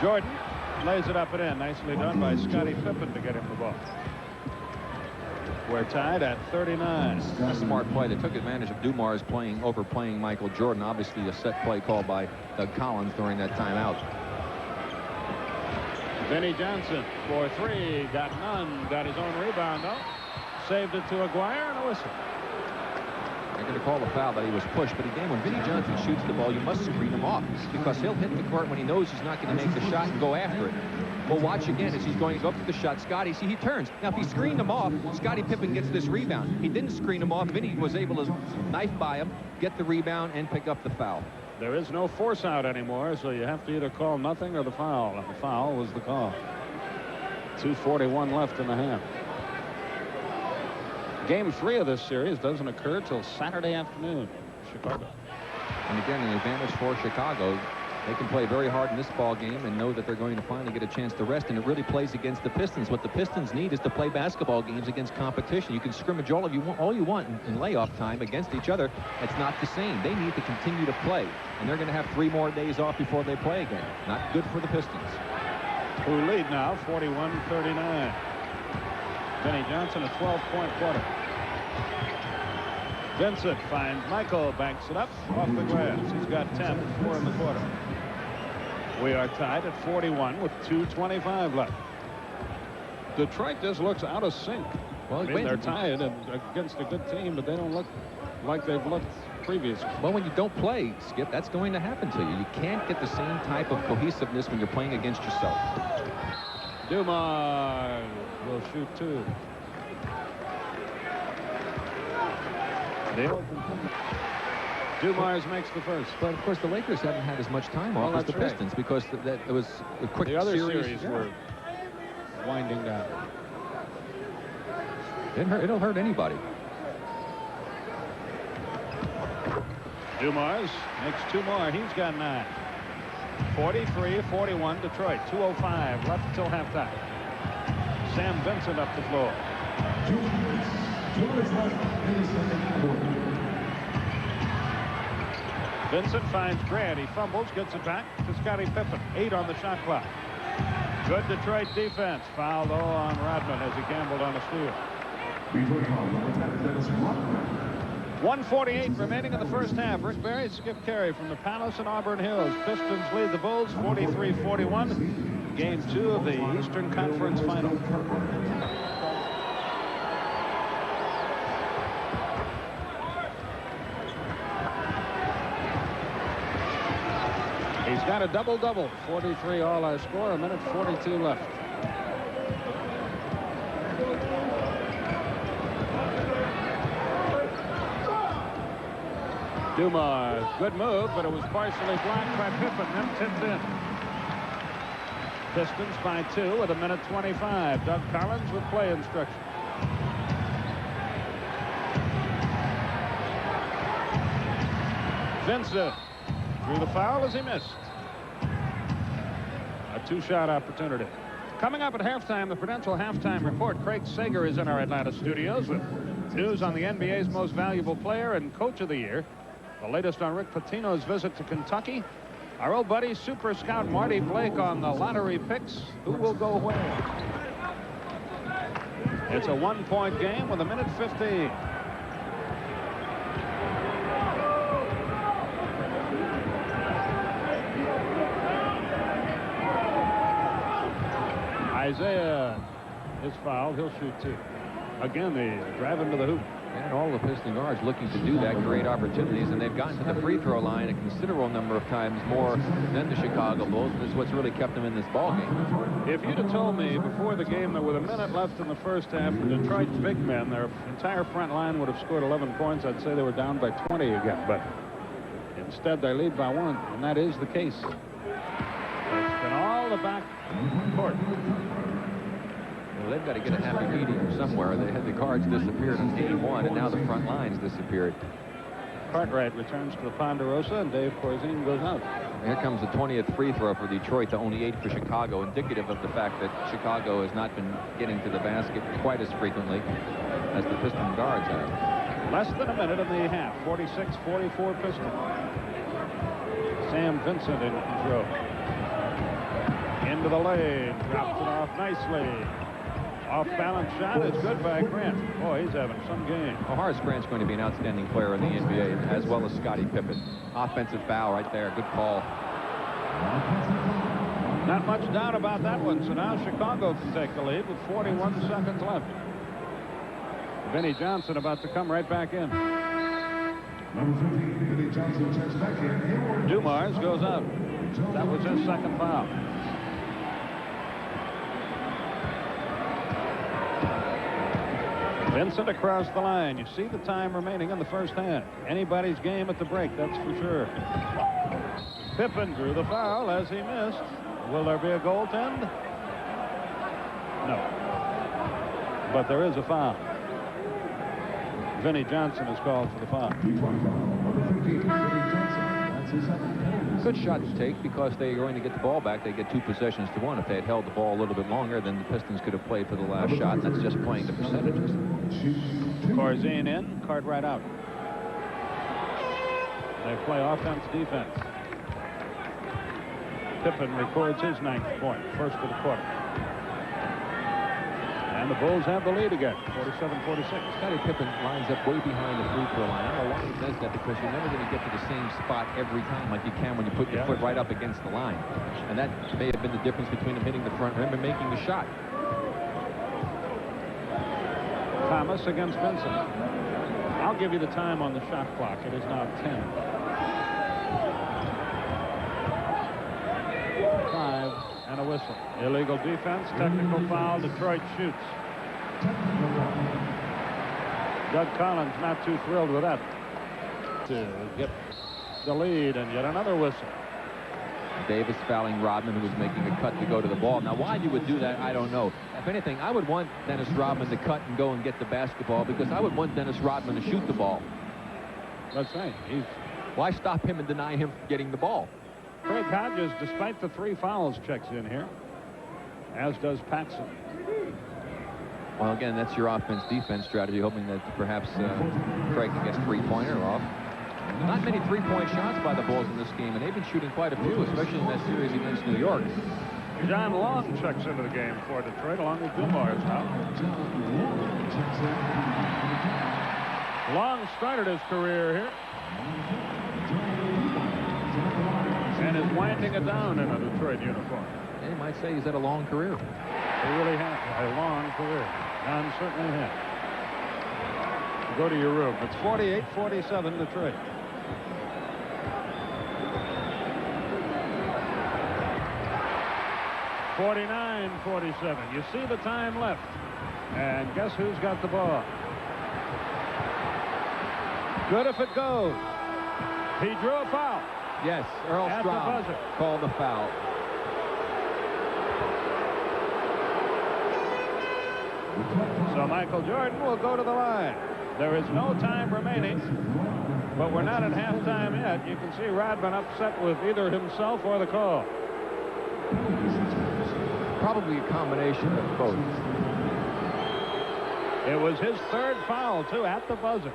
Jordan lays it up and in. Nicely done by Scottie Pippen to get him the ball. We're tied at 39. A smart play. They took advantage of Dumars overplaying Michael Jordan. Obviously a set play called by Doug Collins during that timeout. Vinnie Johnson for 3. Got none. Got his own rebound though. Saved it to Aguirre and a whistle. They're going to call the foul that he was pushed, but again, when Vinnie Johnson shoots the ball, you must screen him off because he'll hit the court when he knows he's not going to make the shot and go after it. Well, watch again as he's going to go up to the shot. Scotty, see, he turns. Now, if he screened him off, Scottie Pippen gets this rebound. He didn't screen him off. Vinnie was able to knife by him, get the rebound, and pick up the foul. There is no force out anymore, so you have to either call nothing or the foul, and the foul was the call. 2:41 left in the half. Game 3 of this series doesn't occur till Saturday afternoon, Chicago. And again, an advantage for Chicago. They can play very hard in this ball game and know that they're going to finally get a chance to rest, and it really plays against the Pistons. What the Pistons need is to play basketball games against competition. You can scrimmage all you want in layoff time against each other. It's not the same. They need to continue to play, and they're going to have 3 more days off before they play again. Not good for the Pistons. Who lead now 41-39. Vinnie Johnson a 12-point quarter. Vincent finds Michael, banks it up off the glass. He's got 10, 4 in the quarter. We are tied at 41 with 2:25 left. Detroit just looks out of sync. Well, I mean, they're tied and against a good team, but they don't look like they've looked previously. Well, when you don't play, Skip, that's going to happen to you. You can't get the same type of cohesiveness when you're playing against yourself. Dumars will shoot 2. Dumars makes the first. But of course the Lakers haven't had as much time off as the Pistons because it was a quick the other series were winding down. It'll hurt anybody. Dumars makes 2 more. He's got 9. 43-41 Detroit. 2:05 left till halftime. Sam Vincent up the floor. 2 minutes. 2 minutes left in the second quarter. Vincent finds Grant. He fumbles, gets it back to Scottie Pippen. 8 on the shot clock. Good Detroit defense. Foul though on Rodman as he gambled on a steal. 1:48 remaining in the first half. Rick Barry, Skip Carey from the Palace in Auburn Hills. Pistons lead the Bulls 43-41. Game 2 of the Eastern Conference Final. He's got a double-double. 43 all-out score. 1:42 left. Dumars, good move, but it was partially blocked by Pippen, then tipped in. Pistons by 2 with 1:25. Doug Collins with play instruction. Vincent drew the foul as he missed. A 2-shot opportunity. Coming up at halftime, the Prudential Halftime Report. Craig Sager is in our Atlanta studios with news on the NBA's most valuable player and coach of the year. The latest on Rick Pitino's visit to Kentucky. Our old buddy, Super Scout Marty Blake on the lottery picks. Who will go where? It's a 1-point game with 1:15. Isaiah is fouled. He'll shoot two. Again, they drive him to the hoop. And all the Piston guards looking to do that, create opportunities, and they've gotten to the free throw line a considerable number of times more than the Chicago Bulls. This is what's really kept them in this ball game. If you'd have told me before the game that with a minute left in the first half, the Detroit big men, their entire front line would have scored 11 points, I'd say they were down by 20 again. But instead, they lead by 1, and that is the case. It's been all the back court. Well, they've got to get a happy medium somewhere. They had the cards disappeared in game 1, and now the front lines disappeared. Cartwright returns to the Ponderosa, and Dave Corzine goes out. Here comes the 20th free throw for Detroit, to only 8 for Chicago, indicative of the fact that Chicago has not been getting to the basket quite as frequently as the Piston guards have. Less than a minute in the half. 46-44 Pistons. Sam Vincent in control. Into the lane, drops it off nicely. Off-balance shot is good by Grant. Boy, he's having some game. Well, Horace Grant's going to be an outstanding player in the NBA, as well as Scottie Pippen. Offensive foul right there. Good call. Not much doubt about that one. So now Chicago can take the lead with 41 seconds left. Vinnie Johnson about to come right back in. Number 15, Vinnie Johnson checks back in. Dumars goes out. That was his second foul. Vincent across the line. You see the time remaining in the first half. Anybody's game at the break, that's for sure. Pippen drew the foul as he missed. Will there be a goaltend? No. But there is a foul. Vinnie Johnson is called for the foul. Number 15, Vinnie Johnson. That's his second penalty. Good shot to take because they're going to get the ball back. They get 2 possessions to 1. If they had held the ball a little bit longer, then the Pistons could have played for the last shot. That's just playing the percentages. Corzine in, Cartwright out. They play offense, defense. Pippen records his 9th point, first of the quarter. And the Bulls have the lead again, 47-46. Scottie Pippen lines up way behind the free throw line. I don't know why he does that, because you're never going to get to the same spot every time like you can when you put your foot right up against the line. And that may have been the difference between him hitting the front rim and making the shot. Thomas against Vincent. I'll give you the time on the shot clock. It is now 10. 5 and a whistle. Illegal defense, technical foul. Detroit shoots. Doug Collins not too thrilled with that. To get the lead, and yet another whistle. Davis fouling Rodman, who was making a cut to go to the ball. Now, why you would do that, I don't know. If anything, I would want Dennis Rodman to cut and go and get the basketball, because I would want Dennis Rodman to shoot the ball. That's right. Why stop him and deny him getting the ball? Craig Hodges, despite the 3 fouls, checks in here, as does Paxson. Well, again, that's your offense-defense strategy, hoping that perhaps Craig can get a three-pointer off. Not many three-point shots by the Bulls in this game, and they've been shooting quite a few, especially in that series against New York. John Long checks into the game for Detroit, along with Dumars now. Long started his career here, and is winding it down in a Detroit uniform. Yeah, you might say he's had a long career. He really has a long career. John certainly has. Go to your room. It's 48-47 Detroit. (49-47). You see the time left, and guess who's got the ball? Good if it goes. He drew a foul. Yes, Earl At Strom the buzzer. called the foul. So Michael Jordan will go to the line. There is no time remaining, but we're not at halftime yet. You can see Rodman upset with either himself or the call. Probably a combination of both. It was his third foul, too, at the buzzer.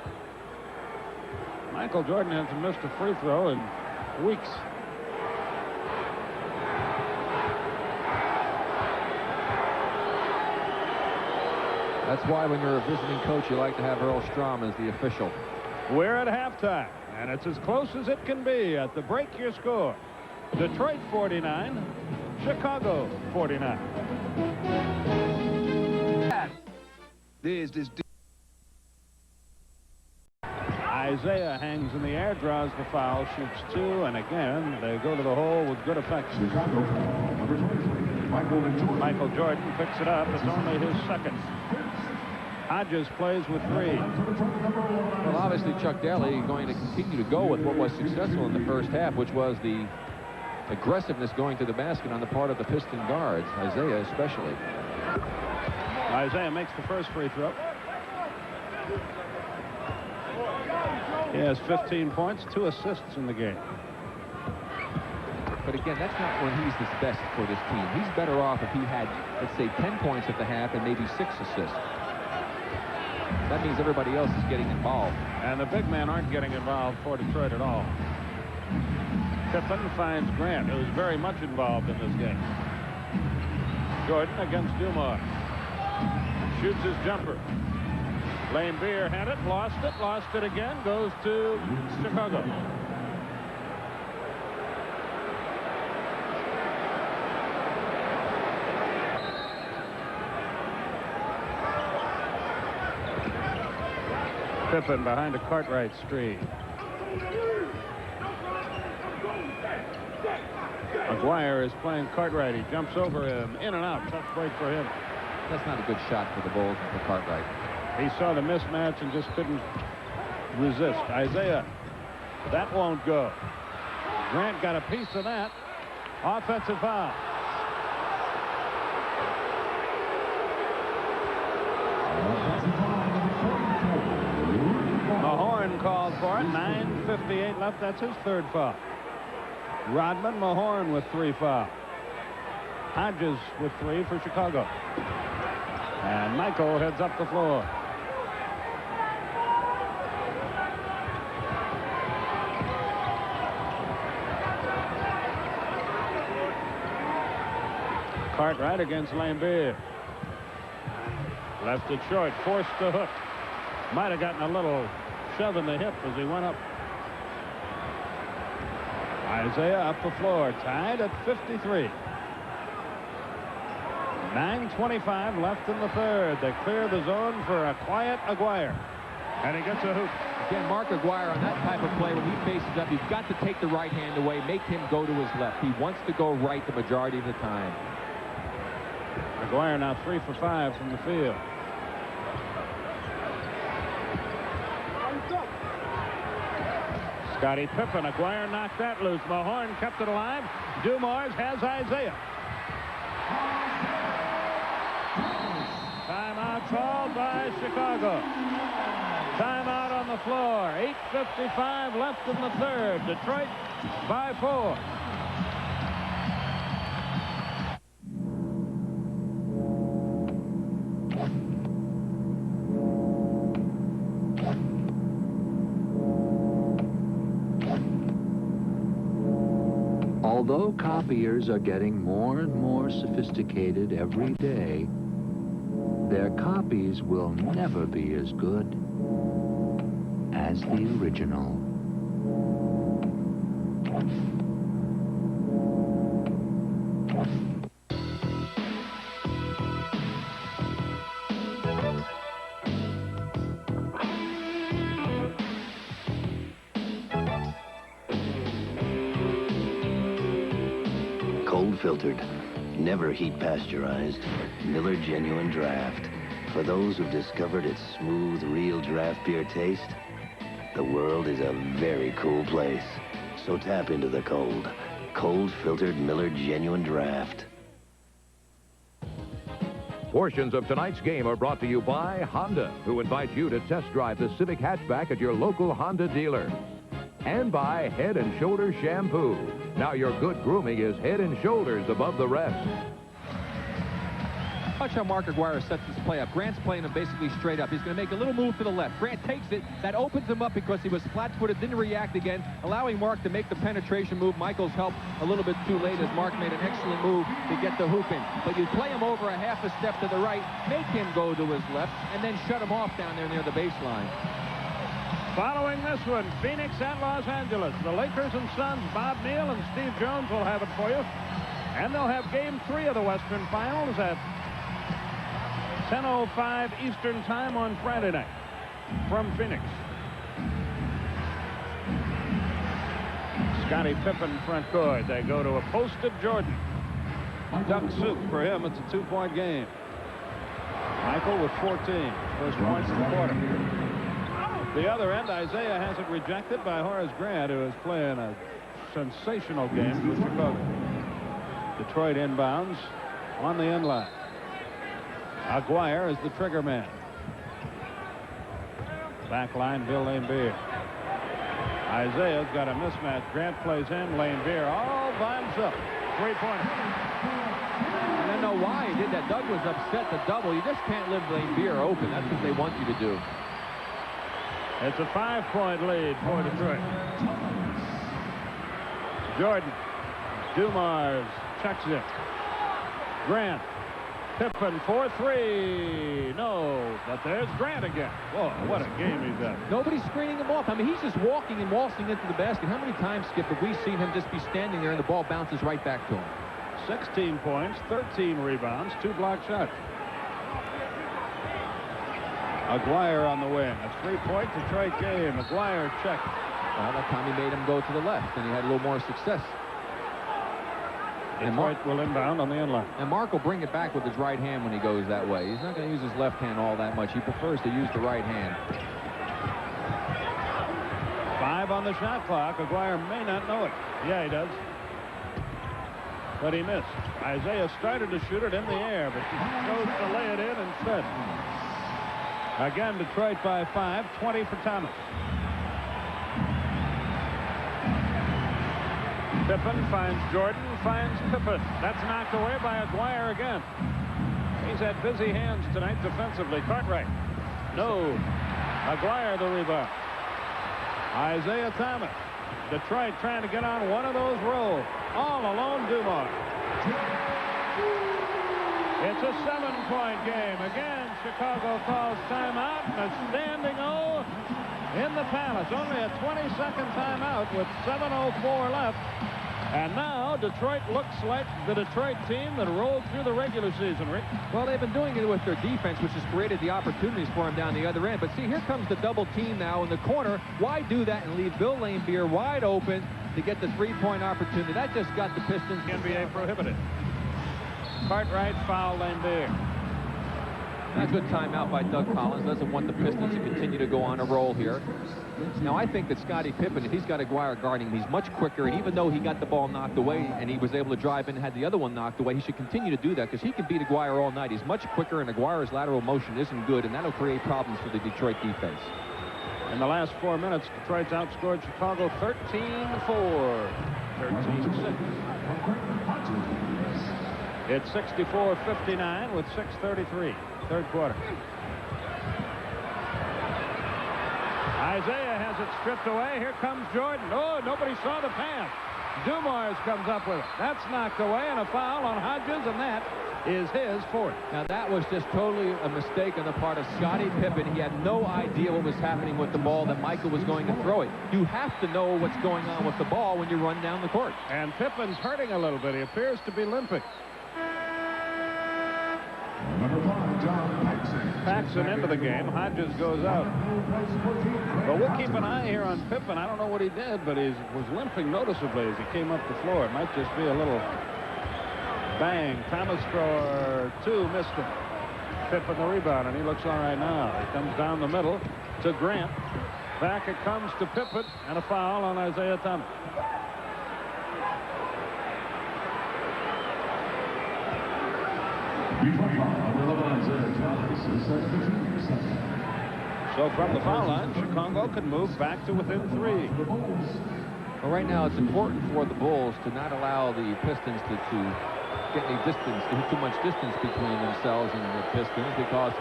Michael Jordan hasn't missed a free throw in weeks. That's why when you're a visiting coach, you like to have Earl Strom as the official. We're at halftime, and it's as close as it can be at the break your score. Detroit 49, Chicago 49. Isaiah hangs in the air, draws the foul, shoots two, and again, they go to the hole with good effect. Chicago, number 23, Michael Jordan picks it up. It's only his second. Hodges plays with three. Well, obviously, Chuck Daly going to continue to go with what was successful in the first half, which was the aggressiveness going to the basket on the part of the Piston guards, Isaiah especially. Isaiah makes the first free throw. He has 15 points, 2 assists in the game. But again, that's not when he's his best for this team. He's better off if he had, let's say, 10 points at the half and maybe 6 assists. That means everybody else is getting involved. And the big men aren't getting involved for Detroit at all. Pippen finds Grant, who's very much involved in this game. Jordan against Dumars. Shoots his jumper. Lane Beer had it, lost it again, goes to Chicago. Pippen behind a Cartwright screen. McGuire is playing Cartwright. He jumps over him, in and out. Tough break for him. That's not a good shot for the Bulls and for Cartwright. He saw the mismatch and just couldn't resist. Isaiah, that won't go. Grant got a piece of that. Offensive foul. Mahorn called for it. 9:58 left. That's his third foul. Rodman, Mahorn with 3 fouls. Hodges with 3 for Chicago. And Michael heads up the floor. Cartwright against Lambeer. Left it short, forced the hook. Might have gotten a little shove in the hip as he went up. Isaiah up the floor, tied at 53. 9:25 left in the third. They clear the zone for a quiet Aguirre. And he gets a hoop. Again, Mark Aguirre on that type of play, when he faces up, you've got to take the right hand away, make him go to his left. He wants to go right the majority of the time. Aguirre now 3 for 5 from the field. Scottie Pippen. Aguirre knocked that loose. Mahorn kept it alive. Dumars has Isaiah. Timeout called by Chicago. Timeout on the floor. 8:55 left in the third. Detroit by 4. Although copiers are getting more and more sophisticated every day, their copies will never be as good as the original. Cold filtered, never heat pasteurized, Miller Genuine Draft. For those who've discovered its smooth, real draft beer taste, the world is a very cool place. So tap into the cold. Cold filtered Miller Genuine Draft. Portions of tonight's game are brought to you by Honda, who invites you to test drive the Civic hatchback at your local Honda dealer. And by Head & Shoulders Shampoo. Now your good grooming is head and shoulders above the rest. Watch how Mark Aguirre sets this play up. Grant's playing him basically straight up. He's going to make a little move to the left. Grant takes it. That opens him up because he was flat-footed, didn't react again, allowing Mark to make the penetration move. Michaels helped a little bit too late as Mark made an excellent move to get the hoop in. But you play him over a half a step to the right, make him go to his left, and then shut him off down there near the baseline. Following this one, Phoenix and Los Angeles. The Lakers and Suns, Bob Neal and Steve Jones will have it for you. And they'll have Game 3 of the Western Finals at 10:05 Eastern Time on Friday night from Phoenix. Scottie Pippen front court. They go to a posted Jordan. Duck soup for him. It's a 2-point game. Michael with 14. First points of the quarter. The other end, Isaiah has it rejected by Horace Grant, who is playing a sensational game for Chicago. Detroit inbounds on the end line. Aguirre is the trigger man. Back line, Bill Laimbeer. Isaiah's got a mismatch. Grant plays him. Laimbeer all by himself. 3-pointer. I don't know why he did that. Doug was upset to double. You just can't leave Laimbeer open. That's what they want you to do. It's a 5-point lead for Detroit. Jordan. Dumars checks it. Grant. Pippen for 3. No, but there's Grant again. Whoa, what a game he's had. Nobody's screening him off. I mean, he's just walking and waltzing into the basket. How many times, Skip, have we seen him just be standing there and the ball bounces right back to him? 16 points, 13 rebounds, 2 block shots. Aguirre on the wing. A 3-point Detroit game. Aguirre checked. Well, that time he made him go to the left, and he had a little more success. And Detroit will inbound on the end line. And Mark will bring it back with his right hand when he goes that way. He's not going to use his left hand all that much. He prefers to use the right hand. 5 on the shot clock. Aguirre may not know it. Yeah, he does. But he missed. Isaiah started to shoot it in the air, but he chose to lay it in instead. Again, Detroit by 5, 20 for Thomas. Pippen finds Jordan, finds Pippen. That's knocked away by Aguirre again. He's had busy hands tonight defensively. Cartwright. No. Aguirre the rebound. Isaiah Thomas. Detroit trying to get on one of those rolls. All alone, Dumars. It's a 7-point game. Again, Chicago calls timeout. And a standing O in the Palace. Only a 20-second timeout with 7:04 left. And now Detroit looks like the Detroit team that rolled through the regular season, Rick. Well, they've been doing it with their defense, which has created the opportunities for them down the other end. But see, here comes the double team now in the corner. Why do that and leave Bill Laimbeer wide open to get the 3-point opportunity? That just got the Pistons. NBA prohibited. Cartwright foul Laimbeer. That's a good timeout by Doug Collins. Doesn't want the Pistons to continue to go on a roll here. Now, I think that Scottie Pippen, if he's got Aguirre guarding him, he's much quicker. And even though he got the ball knocked away and he was able to drive in and had the other one knocked away, he should continue to do that because he can beat Aguirre all night. He's much quicker, and Aguirre's lateral motion isn't good, and that'll create problems for the Detroit defense. In the last 4 minutes, Detroit's outscored Chicago 13-4. 13-6. It's 64-59 with 6:33. Third quarter. Isaiah has it stripped away. Here comes Jordan. Oh, nobody saw the pass. Dumars comes up with it. That's knocked away, and a foul on Hodges, and that is his 4th. Now, that was just totally a mistake on the part of Scottie Pippen. He had no idea what was happening with the ball, that Michael was going to throw it. You have to know what's going on with the ball when you run down the court. And Pippen's hurting a little bit. He appears to be limping. Number 5, John Paxson into the game. Hodges goes out. But we'll keep an eye here on Pippen. I don't know what he did, but he was limping noticeably as he came up the floor. It might just be a little bang. Thomas for 2, missed him. Pippen the rebound, and he looks all right now. He comes down the middle to Grant. Back it comes to Pippen, and a foul on Isaiah Thomas. So from the foul line, Chicago can move back to within 3. Well, right now it's important for the Bulls to not allow the Pistons to get any distance, too much distance between themselves and the Pistons, because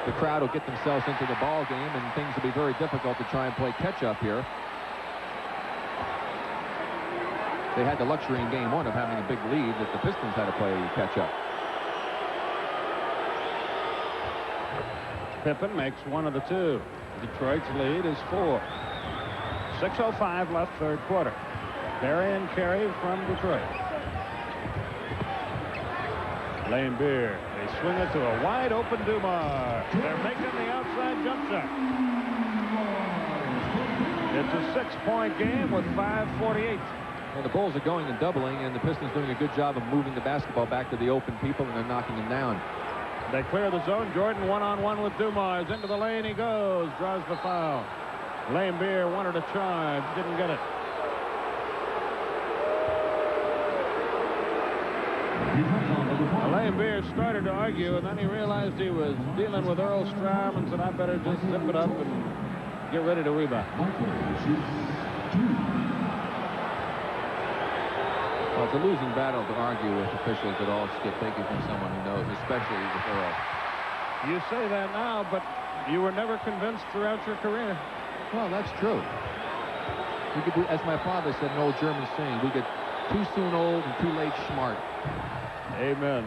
the crowd will get themselves into the ball game and things will be very difficult to try and play catch up here. They had the luxury in game one of having a big lead that the Pistons had to play catch up. Pippen makes one of the two. Detroit's lead is 4. 6:05 left, third quarter. Barry and Carey from Detroit. Lane Beer. They swing it to a wide open Dumars. They're making the outside jump shot. It's a 6-point game with 5:48. Well, the Bulls are going and doubling, and the Pistons doing a good job of moving the basketball back to the open people, and they're knocking them down. They clear the zone. Jordan one-on-one with Dumars. Into the lane he goes. Draws the foul. Lane Beer wanted a charge. Didn't get it. Lane Beer started to argue, and then he realized he was dealing with Earl Strom and said, I better just zip it up and get ready to rebound. Well, it's a losing battle to argue with officials at all, Skip. Take it from someone who knows, especially with Earl. You say that now, but you were never convinced throughout your career. Well, that's true. We could do, as my father said, an old German saying, we get too soon old and too late smart. Amen.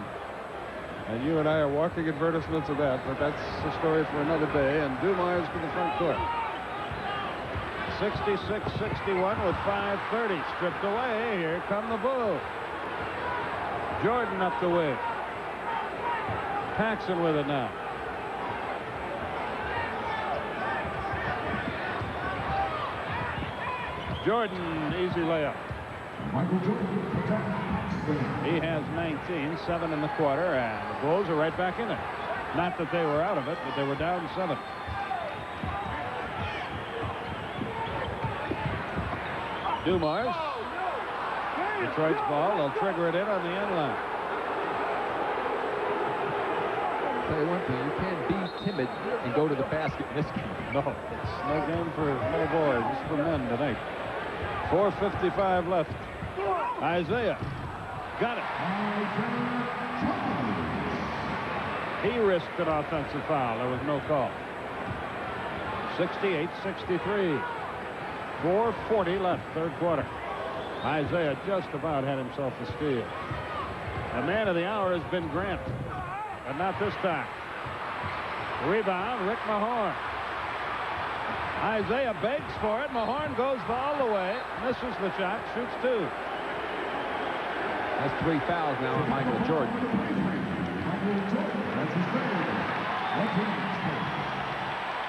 And you and I are walking advertisements of that, but that's a story for another day. And Dumars to the front court. 66-61 with 5:30 stripped away. Here come the Bulls. Jordan up the wing. Paxson with it now. Jordan, easy layup. He has 19, 7 in the quarter, and the Bulls are right back in it. Not that they were out of it, but they were down 7. Dumars. Detroit's ball. They'll trigger it in on the end line. Tell you one thing, you can't be timid and go to the basket in this game. No, it's no game for little boys. It's for men tonight. 4:55 left. Isaiah got it. He risked an offensive foul. There was no call. 68-63. 4:40 left, third quarter. Isaiah just about had himself a steal. The man of the hour has been Grant, but not this time. Rebound, Rick Mahorn. Isaiah begs for it. Mahorn goes all the way, misses the shot, shoots 2. That's 3 fouls now on Michael Jordan.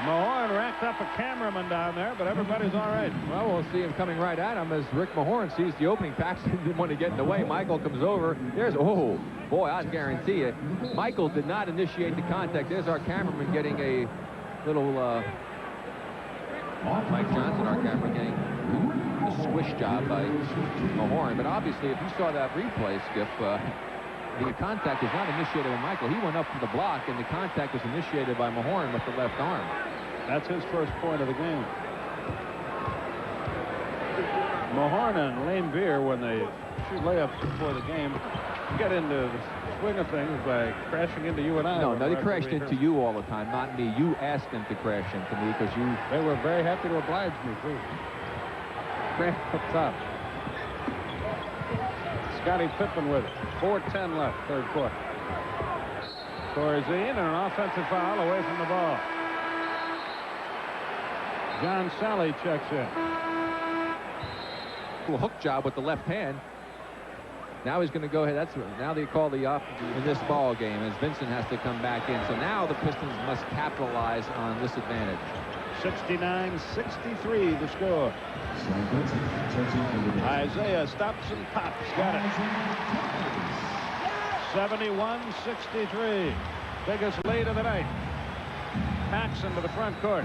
Mahorn racked up a cameraman down there, but everybody's all right. Well, we'll see him coming right at him as Rick Mahorn sees the opening. Paxson didn't want to get in the way. Michael comes over. There's, oh, boy, I guarantee you, Michael did not initiate the contact. There's our cameraman getting a little, Mike Johnson, our cameraman, getting a squish job by Mahorn. But obviously, if you saw that replay, Skip, the contact was not initiated by Michael. He went up to the block, and the contact was initiated by Mahorn with the left arm. That's his first point of the game. Mahorn and Lane Beer, when they shoot layups before the game, get into the swing of things by crashing into you and I. No, they crashed into you all the time, not me. You asked them to crash into me because you... They were very happy to oblige me, too. Grant up top. Scottie Pippen with it. 4:10 left, third quarter. Corzine and an offensive foul away from the ball. John Sally checks in. Cool hook job with the left hand. Now he's going to go ahead. Now they call the off in this ball game as Vincent has to come back in. So now the Pistons must capitalize on this advantage. 69-63 the score. Isaiah stops and pops. Got it. 71-63. Biggest lead of the night. Paxson to the front court.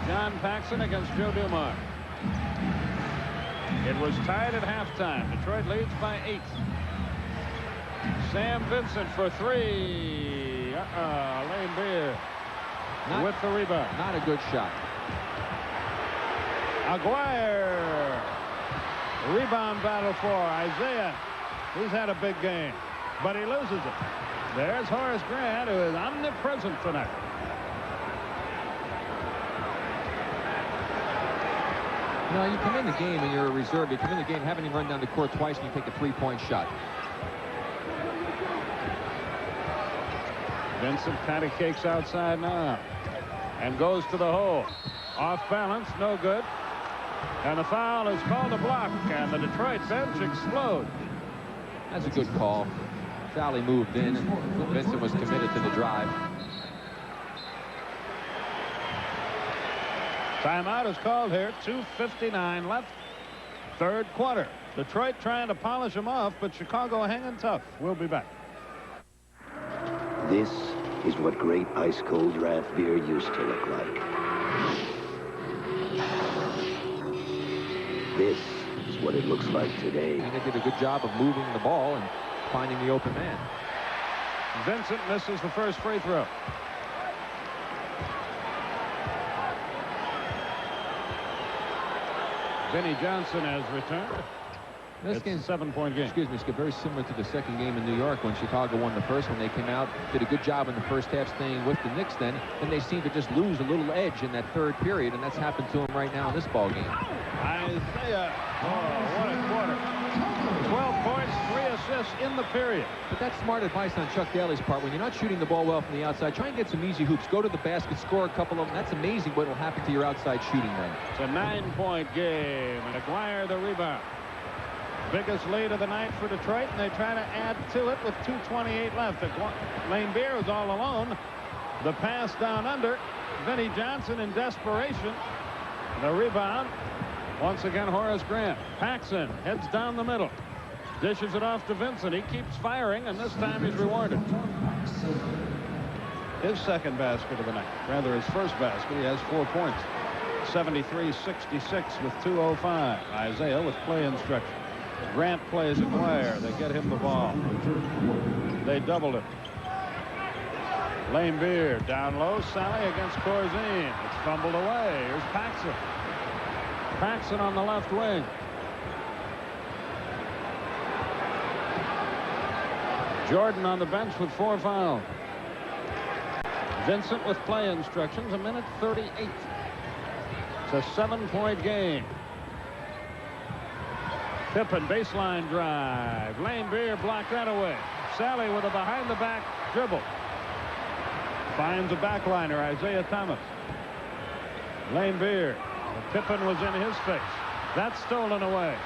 John Paxson against Joe Dumars. It was tied at halftime. Detroit leads by 8. Sam Vincent for 3. Lane Beer with the rebound. Not a good shot. Aguirre. Rebound battle for Isaiah. He's had a big game. but he loses it. There's Horace Grant, who is omnipresent tonight. Now, you come in the game and you're a reserve. You come in the game having him run down the court twice and you take a three-point shot. Vincent kind of cakes outside now and goes to the hole. Off balance, no good. And the foul is called a block, and the Detroit bench explodes. That's a good call. Sally moved in, and Vincent was committed to the drive. Timeout is called here. 2:59 left. Third quarter. Detroit trying to polish them off, but Chicago hanging tough. We'll be back. This is what great ice-cold draft beer used to look like. This is what it looks like today. And they did a good job of moving the ball and finding the open man. Vincent misses the first free throw. Vinnie Johnson has returned. This It's game, a 7-point game. excuse me, Skip, very similar to the second game in New York when Chicago won the first one. They came out, did a good job in the first half staying with the Knicks then they seemed to just lose a little edge in that third period, and that's happened to them right now in this ball game. Isaiah, what a quarter. 12 points, 3 assists in the period. But that's smart advice on Chuck Daly's part. When you're not shooting the ball well from the outside, try and get some easy hoops. Go to the basket, score a couple of them. That's amazing what will happen to your outside shooting then. It's a 9-point game, and Aguirre the rebound. Biggest lead of the night for Detroit, and they try to add to it with 2:28 left. Lane Beer is all alone. The pass down under. Vinnie Johnson in desperation. The rebound. Once again, Horace Grant. Paxson heads down the middle. Dishes it off to Vincent. He keeps firing, and this time he's rewarded. His second basket of the night. Rather, his first basket. He has 4 points. 73-66 with 2:05. Isaiah with play instruction. Grant plays Aguirre. They get him the ball. They doubled it. Lane Beer down low. Sally against Corzine. It's fumbled away. Here's Paxson. Paxson on the left wing. Jordan on the bench with 4 fouls. Vincent with play instructions. 1:38. It's a 7-point game. Pippen baseline drive. Lane Beer blocked that away. Sally with a behind-the-back dribble. Finds a backliner, Isaiah Thomas. Lane Beer. Pippen was in his face. That's stolen away.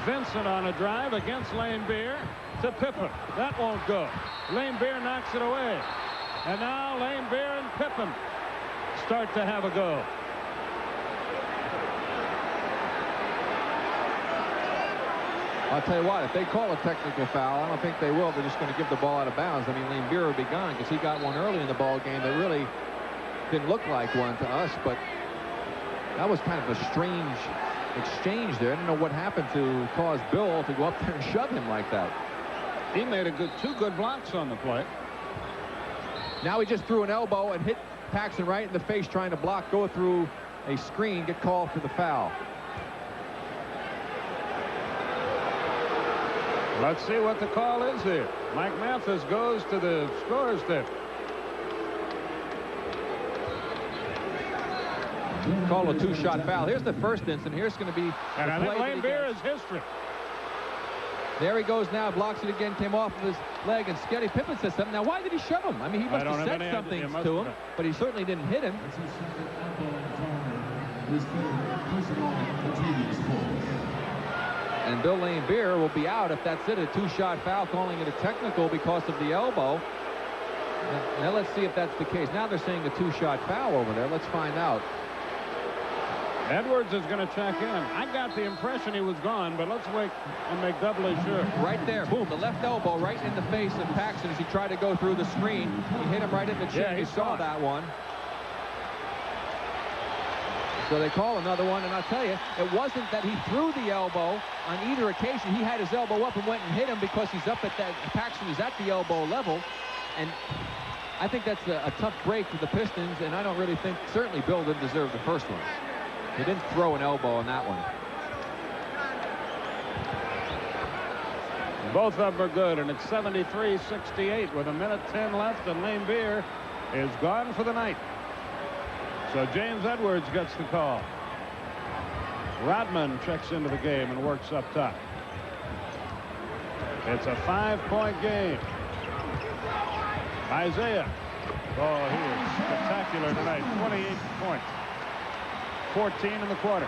Vincent on a drive against Lane Beer to Pippen. That won't go. Lane Beer knocks it away. And now Lane Beer and Pippen start to have a go. I'll tell you what, if they call a technical foul, I don't think they will. They're just going to give the ball out of bounds. I mean, Lane Beer will be gone because he got one early in the ball game that really didn't look like one to us, but that was kind of a strange exchange there. I don't know what happened to cause Bill to go up there and shove him like that. He made two good blocks on the play. Now he just threw an elbow and hit Paxson right in the face trying to block, go through a screen, get called for the foul. Let's see what the call is here. Mike Mathis goes to the scorer's table. Call a 2-shot foul. Here's the first incident. Here's going to be And I the think play Lane Beer is history. There he goes now, blocks it again, came off of his leg, and Scottie Pippen says something. Now, why did he shove him? I mean, he must have said something to him, but he certainly didn't hit him. And Bill Lane Beer will be out if that's it. A 2-shot foul, calling it a technical because of the elbow. Now let's see if that's the case. Now they're saying a 2-shot foul over there. Let's find out. Edwards is going to check in. I got the impression he was gone, but let's wait and make doubly sure. Right there, boom, the left elbow right in the face of Paxson as he tried to go through the screen. He hit him right in the chin. Yeah, he saw that one. So they call another one, and I'll tell you, it wasn't that he threw the elbow on either occasion. He had his elbow up and went and hit him because he's up at that. Paxson is at the elbow level, and I think that's a tough break for the Pistons, and I don't really think, certainly Bill didn't deserve the first one. He didn't throw an elbow on that one. Both of them are good, and it's 73-68 with 1:10 left, and Lane Beer is gone for the night. So James Edwards gets the call. Rodman checks into the game and works up top. It's a 5-point game. Isaiah. Oh, he is spectacular tonight. 28 points. 14 in the quarter.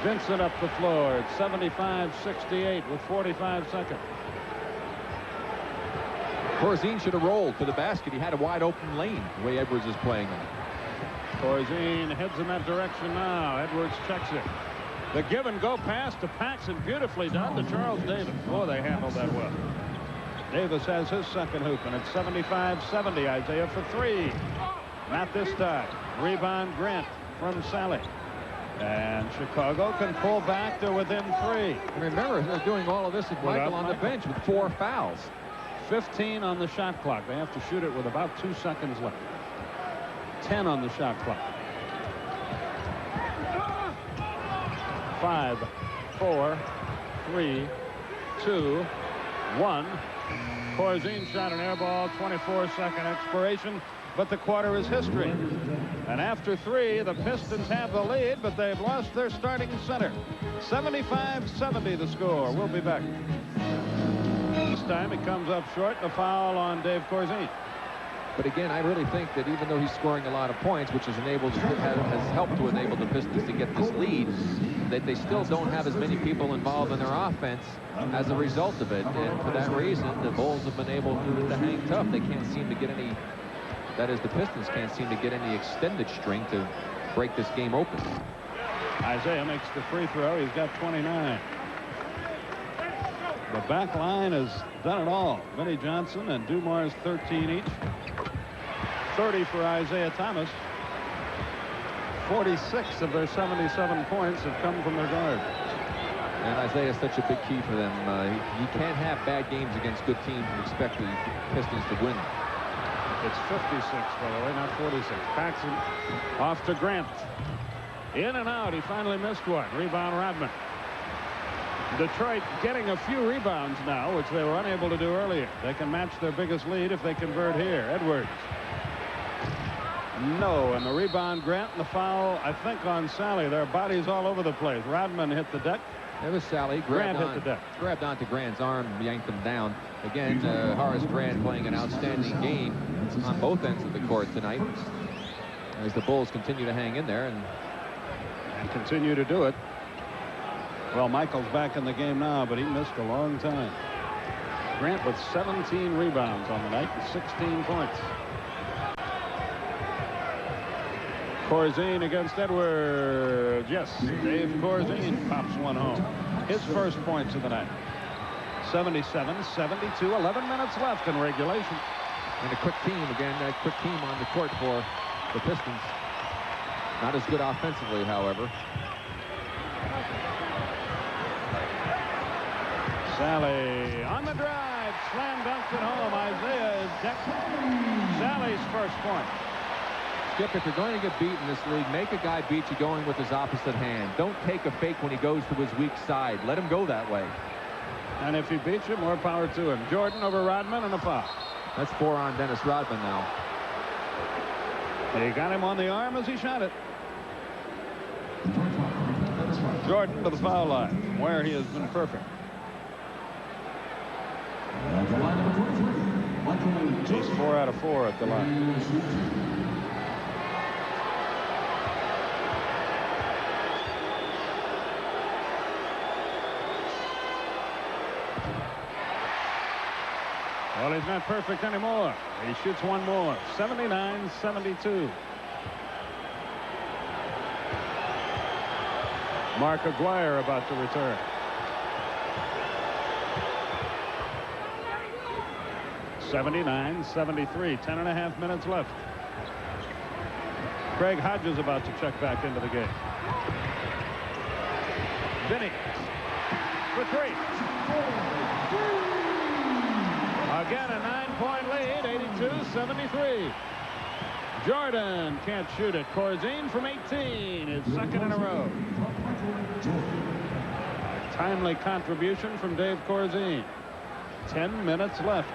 Vincent up the floor. It's 75-68 with 45 seconds. Corzine should have rolled to the basket. He had a wide open lane the way Edwards is playing him. Corzine heads in that direction now. Edwards checks it. The give and go pass to Paxson, beautifully done to Charles Davis. Boy, they handled that well. Davis has his second hoop, and it's 75-70. Isaiah for three. Not this time. Rebound Grant from Sally. And Chicago can pull back to within three. And remember, they're doing all of this with Michael on the bench with 4 fouls. 15 on the shot clock. They have to shoot it with about 2 seconds left. 10 on the shot clock. 5, 4, 3, 2, 1. Corzine shot an air ball. 24-second expiration. But the quarter is history. And after 3, the Pistons have the lead, but they've lost their starting center. 75-70 the score. We'll be back. This time it comes up short. A foul on Dave Corzine. But again, I really think that even though he's scoring a lot of points, which has helped to enable the Pistons to get this lead, that they still don't have as many people involved in their offense as a result of it. And for that reason, the Bulls have been able to hang tough. They can't seem to get any, that is, the Pistons can't seem to get any extended string to break this game open. Isaiah makes the free throw. He's got 29. The back line has done it all. Vinnie Johnson and Dumars 13 each. 30 for Isaiah Thomas. 46 of their 77 points have come from their guard. And Isaiah is such a big key for them. He can't have bad games against good teams and expect the Pistons to win. It's 56, by the way, not 46. Paxson off to Grant. In and out. He finally missed one. Rebound Rodman. Detroit getting a few rebounds now, which they were unable to do earlier. They can match their biggest lead if they convert here. Edwards. No, and the rebound Grant and the foul, I think, on Sally. Their bodies all over the place. Rodman hit the deck. There was Sally. Grant hit the deck. Grabbed onto Grant's arm, yanked him down. Again, Horace Grant playing an outstanding game on both ends of the court tonight, as the Bulls continue to hang in there and continue to do it. Well, Michael's back in the game now, but he missed a long time. Grant with 17 rebounds on the night and 16 points. Corzine against Edwards. Yes, Dave Corzine pops one home. His first points of the night. 77-72, 11 minutes left in regulation. And a quick team again, a quick team on the court for the Pistons. Not as good offensively, however. Sally on the drive, slam dunked it home. Isaiah is decked. Sally's first point. Skip, if you're going to get beat in this league, make a guy beat you going with his opposite hand. Don't take a fake when he goes to his weak side. Let him go that way. And if he beats you, more power to him. Jordan over Rodman and a foul. That's 4 on Dennis Rodman now. He got him on the arm as he shot it. Jordan to the foul line, where he has been perfect. He's 4 out of 4 at the line. Well, he's not perfect anymore. He shoots one more. 79-72. Mark Aguirre about to return. (79-73). 10.5 minutes left. Craig Hodges about to check back into the game. Vinny for 3. Again, a 9-point lead, 82-73. Jordan can't shoot it. Corzine from 18, his second in a row. timely contribution from Dave Corzine. 10 minutes left.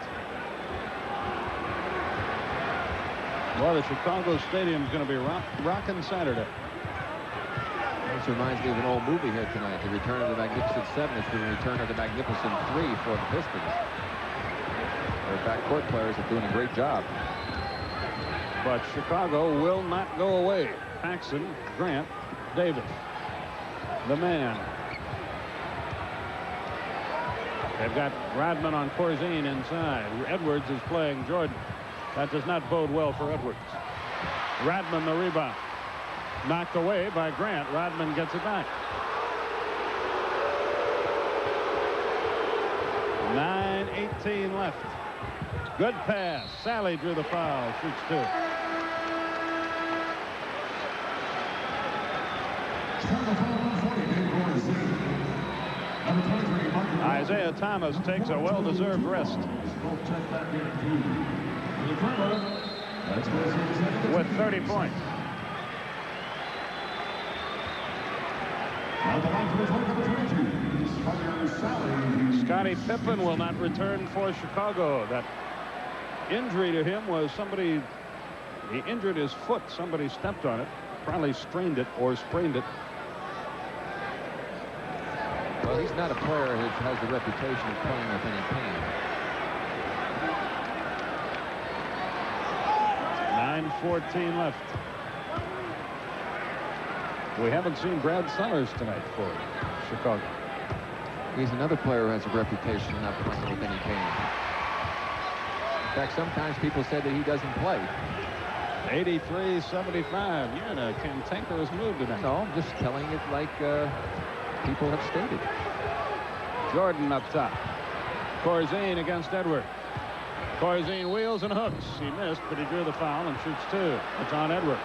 Well, the Chicago Stadium is going to be rocking Saturday. This reminds me of an old movie here tonight, The Return of the Magnificent Seven. It's the Return of the Magnificent Three for the Pistons. Their backcourt players are doing a great job. But Chicago will not go away. Paxson, Grant, Davis. The man. They've got Rodman on Corzine inside. Edwards is playing Jordan. That does not bode well for Edwards. Rodman the rebound. Knocked away by Grant. Rodman gets it back. 9:18 left. Good pass. Sally drew the foul. Shoots two. Isaiah Thomas takes a well-deserved rest with 30 points. Scottie Pippen will not return for Chicago. That injury to him was he injured his foot. Somebody stepped on it, probably strained it or sprained it. Well, he's not a player who has the reputation of playing with any pain. 9:14 left. We haven't seen Brad Sellers tonight for Chicago. He's another player who has a reputation of not playing with any pain. In fact, sometimes people say that he doesn't play. 83-75. You're in a cantankerous mood tonight. No, I'm just telling it like people have stated. Jordan up top. Corzine against Edwards. Corzine wheels and hooks. He missed, but he drew the foul and shoots two. It's on Edwards.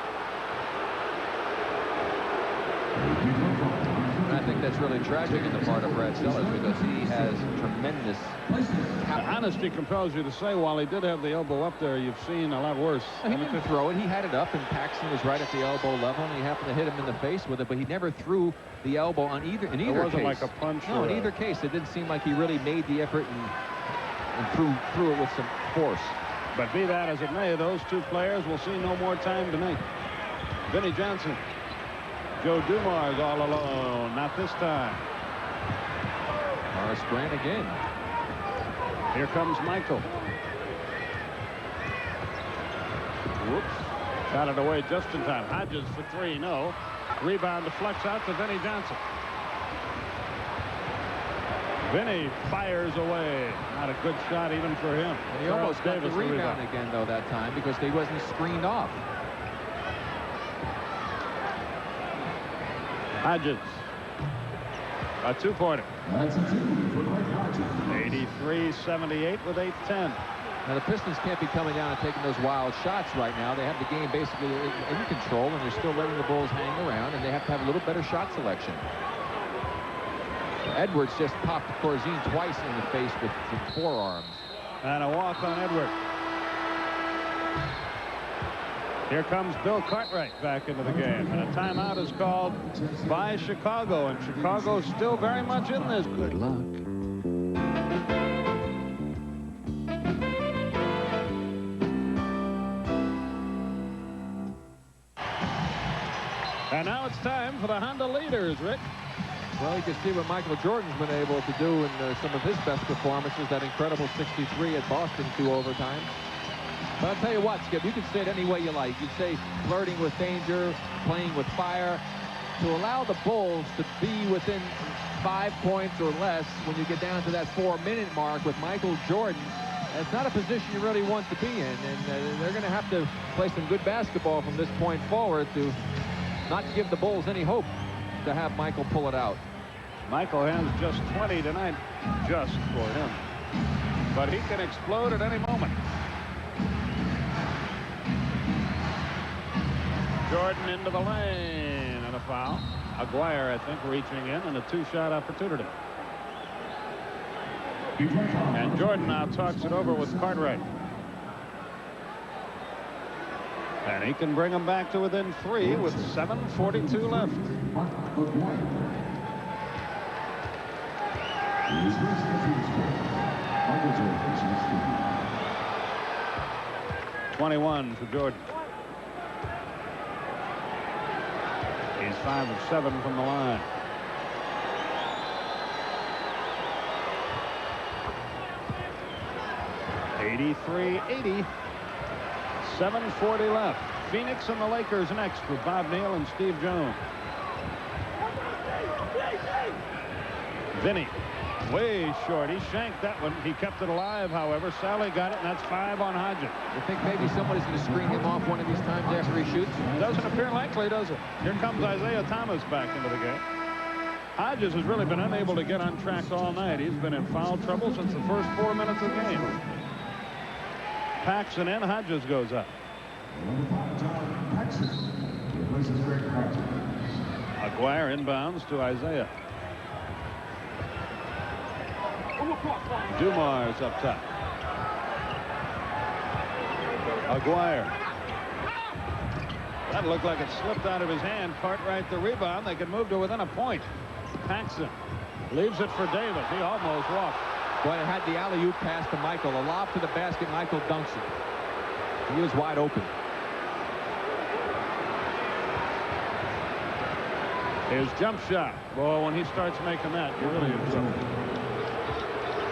And I think that's really tragic in the part of Brad Sellers because he has tremendous. Honesty compels you to say, while he did have the elbow up there, you've seen a lot worse. He didn't throw it. He had it up, and Paxson was right at the elbow level, and he happened to hit him in the face with it, but he never threw the elbow in either case. It wasn't like a punch. No, in either case, it didn't seem like he really made the effort and threw it with some force. But be that as it may, those two players will see no more time tonight. Vinnie Johnson. Joe Dumars all alone. Not this time. Morris Grant again. Here comes Michael. Whoops. Shot it away just in time. Hodges for three. No. Rebound deflects out to Vinnie Johnson. Vinnie fires away. Not a good shot even for him. And he almost got the rebound again, though, that time because they wasn't screened off. Hodges. A two-pointer. 83-78 with 8:10. Now, the Pistons can't be coming down and taking those wild shots right now. They have the game basically in control, and they're still letting the Bulls hang around, and they have to have a little better shot selection. Edwards just popped Corzine twice in the face with forearms. And a walk on Edwards. Here comes Bill Cartwright back into the game. And a timeout is called by Chicago. And Chicago's still very much in this. Good luck. And now it's time for the Honda leaders, Rick. Well, you can see what Michael Jordan's been able to do in some of his best performances. That incredible 63 at Boston, 2 overtimes. But I'll tell you what, Skip, you can say it any way you like. You say flirting with danger, playing with fire. To allow the Bulls to be within 5 points or less when you get down to that 4-minute mark with Michael Jordan, that's not a position you really want to be in. And they're going to have to play some good basketball from this point forward to not give the Bulls any hope to have Michael pull it out. Michael has just 20 tonight, just for him. But he can explode at any moment. Jordan into the lane and a foul. Aguirre, I think, reaching in and a 2-shot opportunity. And Jordan now talks it over with Cartwright. And he can bring them back to within 3 with 7:42 left. His first entry score, Uncle George, 21 for Jordan. He's 5 of 7 from the line. '83-80. 7:40 left. Phoenix and the Lakers next with Bob Neal and Steve Jones. Vinny, way short. He shanked that one. He kept it alive, however. Sally got it, and that's 5 on Hodges. You think maybe somebody's going to screen him off one of these times after he shoots? Doesn't appear likely, does it? Here comes Isaiah Thomas back into the game. Hodges has really been unable to get on track all night. He's been in foul trouble since the first 4 minutes of the game. Paxson in, Hodges goes up. Aguirre inbounds to Isaiah. Dumars up top. Aguirre. That looked like it slipped out of his hand. Cartwright the rebound. They could move to within a point. Paxson leaves it for Davis. He almost walked. Boy, it had the alley-oop pass to Michael. A lob to the basket. Michael dunks it. He was wide open. His jump shot. Boy, when he starts making that, you're really in trouble.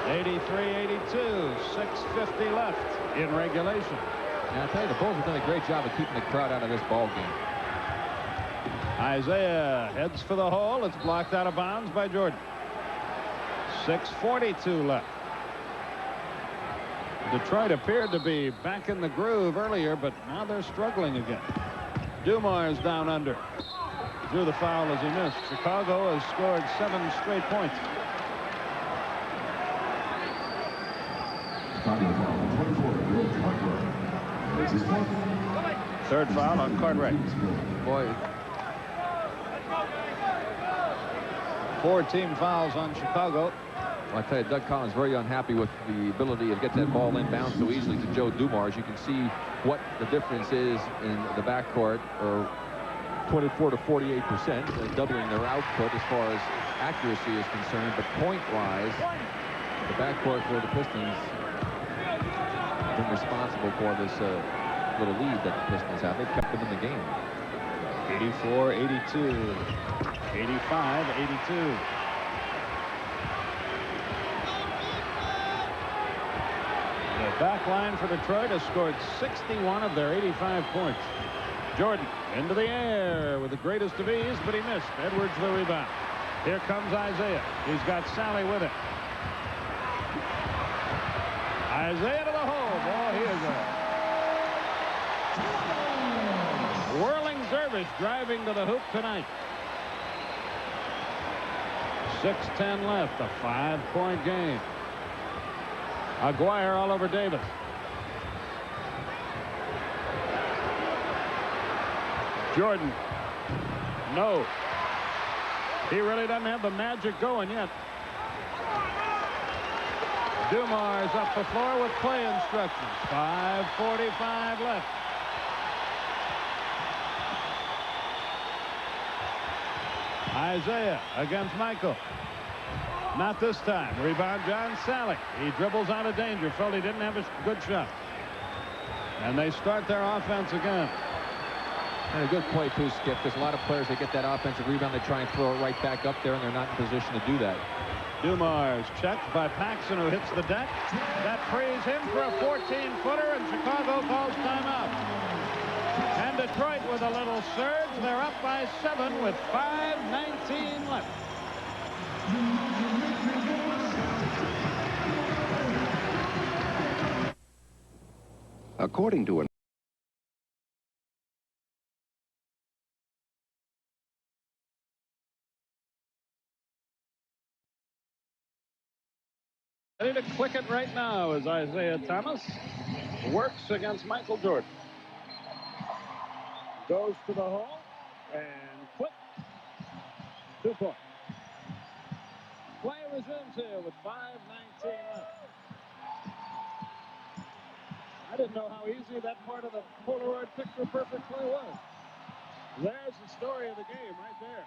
83-82. 6:50 left in regulation. Now, I'll tell you, the Bulls have done a great job of keeping the crowd out of this ball game. Isaiah heads for the hole. It's blocked out of bounds by Jordan. 6:42 left. Detroit appeared to be back in the groove earlier, but now they're struggling again. Dumars down under. Drew the foul as he missed. Chicago has scored 7 straight points. Third foul on Cartwright. Boy. 4 team fouls on Chicago. Well, I tell you, Doug Collins very unhappy with the ability to get that ball inbound so easily to Joe Dumars. You can see what the difference is in the backcourt, or 24 to 48%, doubling their output as far as accuracy is concerned. But point-wise, the backcourt for the Pistons have been responsible for this little lead that the Pistons have. They've kept them in the game. 84-82. 85-82. The back line for Detroit has scored 61 of their 85 points. Jordan into the air with the greatest of ease, but he missed. Edwards the rebound. Here comes Isaiah. He's got Sally with it. Isaiah to the hole. Boy, he is a whirling dervish driving to the hoop tonight. 6:10 left. A 5-point game. Aguirre all over Davis. Jordan. No. He really doesn't have the magic going yet. Dumars up the floor with play instructions. 5:45 left. Isaiah against Michael. Not this time. Rebound John Sally. He dribbles out of danger. Felt he didn't have a good shot. And they start their offense again. And a good play too, Skip. There's a lot of players that get that offensive rebound. They try and throw it right back up there, and they're not in position to do that. Dumars checked by Paxson, who hits the deck. That frees him for a 14-footer, and Chicago calls timeout. And Detroit with a little surge. They're up by 7 with 5:19 left. According to an ready to click it right now as Isaiah Thomas works against Michael Jordan. Goes to the hole and quick. 2 points. Play resumes here with 5:19 left. I didn't know how easy that part of the Polaroid picture-perfect play was. There's the story of the game right there.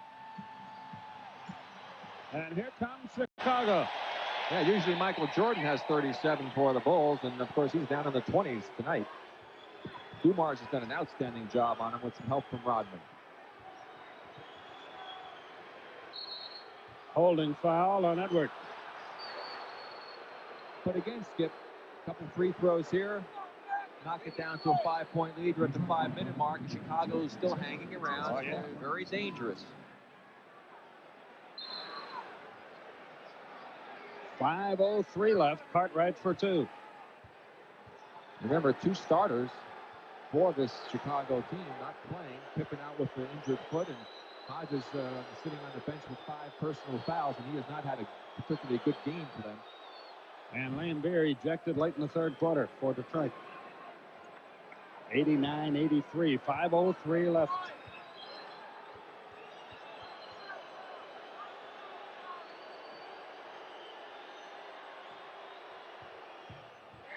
And here comes Chicago. Yeah, usually Michael Jordan has 37 for the Bulls, and of course he's down in the 20s tonight. Dumars has done an outstanding job on him with some help from Rodman. Holding foul on Edwards. But again, Skip, a couple free throws here. Knock it down to a 5-point lead. We're at the 5-minute mark, and Chicago is still hanging around. Oh, yeah. Very dangerous. 5:03 left. Cartwright for 2. Remember, 2 starters for this Chicago team not playing. Pippen out with the injured foot, and Hodges sitting on the bench with 5 personal fouls, and he has not had a particularly good game for them. And Lambeer ejected late in the third quarter for Detroit. 89-83. 5:03 left.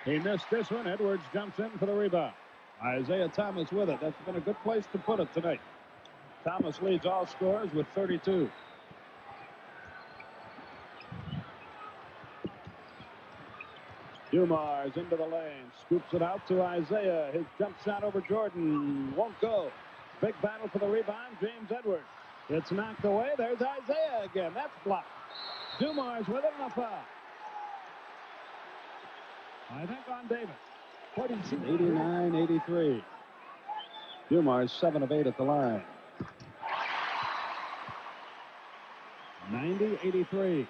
He missed this one. Edwards jumps in for the rebound. Isaiah Thomas with it. That's been a good place to put it tonight. Thomas leads all scorers with 32. Dumars into the lane. Scoops it out to Isaiah. His jump shot over Jordan won't go. Big battle for the rebound. James Edwards. It's knocked away. There's Isaiah again. That's blocked. Dumars with it and a foul. I think on Davis. 89-83. Dumars 7 of 8 at the line. 90-83.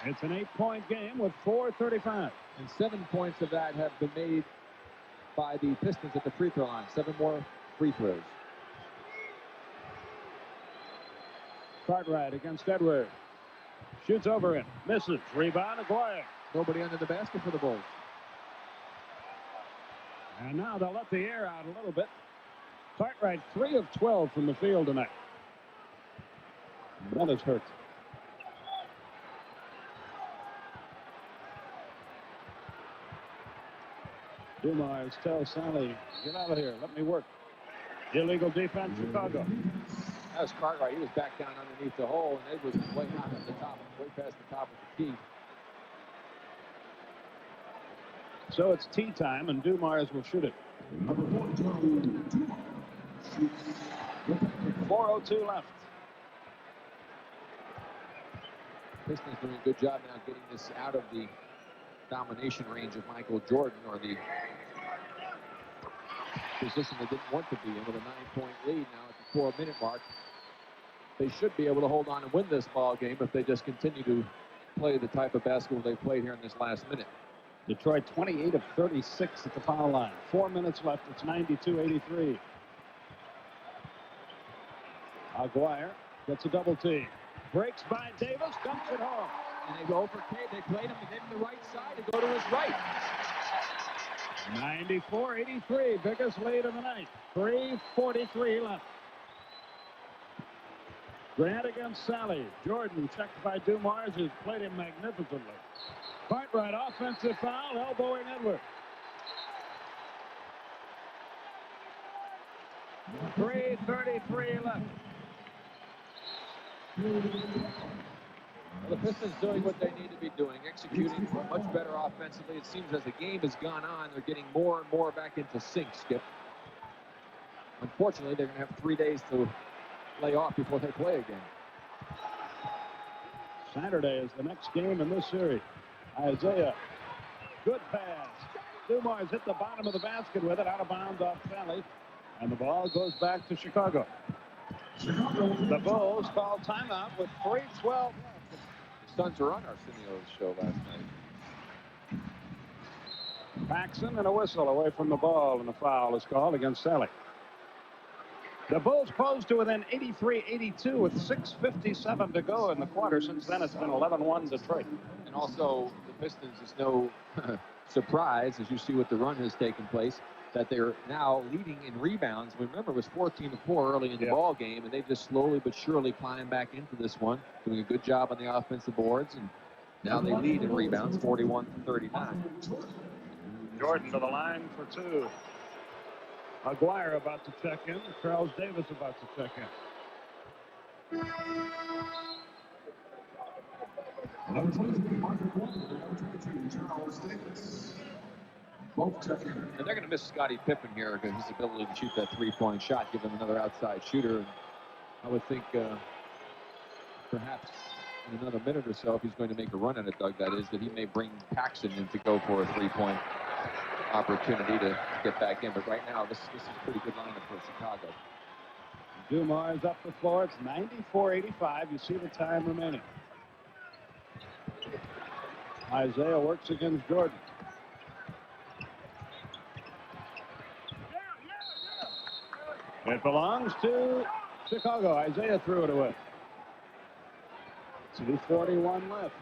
It's an 8-point game with 4:35. And 7 points of that have been made by the Pistons at the free throw line. 7 more free throws. Cartwright against Edwards. Shoots over it. Misses. Rebound, Aguirre. Nobody under the basket for the Bulls. And now they'll let the air out a little bit. Cartwright 3 of 12 from the field tonight. That is hurt. Dumars tells Sally, get out of here. Let me work. Illegal defense, Chicago. That was Cartwright. He was back down underneath the hole, and Edwards was way out at the top, way past the top of the key. So it's tea time, and Dumars will shoot it. 4:02 left. Pistons doing a good job now getting this out of the domination range of Michael Jordan, or the position they didn't want to be in, with a 9-point lead now at the 4-minute mark. They should be able to hold on and win this ball game if they just continue to play the type of basketball they played here in this last minute. Detroit 28 of 36 at the foul line. 4 minutes left. It's 92-83. Aguirre gets a double team. Breaks by Davis, dumps it home. And they go for K. They played him and gave him the right side to go to his right. 94-83, biggest lead of the night. 3:43 left. Grant against Sally. Jordan checked by Dumars, who's played him magnificently. Cartwright, offensive foul, elbowing Edwards. 3:33 left. Well, the Pistons doing what they need to be doing, executing much better offensively. It seems as the game has gone on, they're getting more and more back into sync, Skip. Unfortunately, they're going to have 3 days to lay off before they play again. Saturday is the next game in this series. Isaiah, good pass. Dumars hit the bottom of the basket with it, out of bounds off Sally, and the ball goes back to Chicago. The Bulls call timeout with 3:12 left. The Suns were on Arsenio's show last night. Paxson and a whistle away from the ball, and the foul is called against Sally. The Bulls close to within 83-82 with 6:57 to go in the quarter. Since then, it's been 11-1 Detroit. And also, the Pistons is no surprise, as you see what the run has taken place, that they're now leading in rebounds. Remember, it was 14-4 early in the ball game, and they've just slowly but surely climbed back into this one, doing a good job on the offensive boards and Now they lead in rebounds, 41-39. Jordan to the line for two. Aguirre about to check in. Charles Davis about to check in. Number 23, Mark Aguirre. Number 22, Charles Davis. Both checking. And they're going to miss Scottie Pippen here because his ability to shoot that three-point shot, give him another outside shooter. And I would think perhaps in another minute or so, if he's going to make a run at it, Doug, that is, that he may bring Paxson in to go for a three-point opportunity to get back in. But right now, this is a pretty good lineup for Chicago. Dumars up the floor. It's 94-85. You see the time remaining. Isaiah works against Jordan. It belongs to Chicago. Isaiah threw it away. 2:41 left.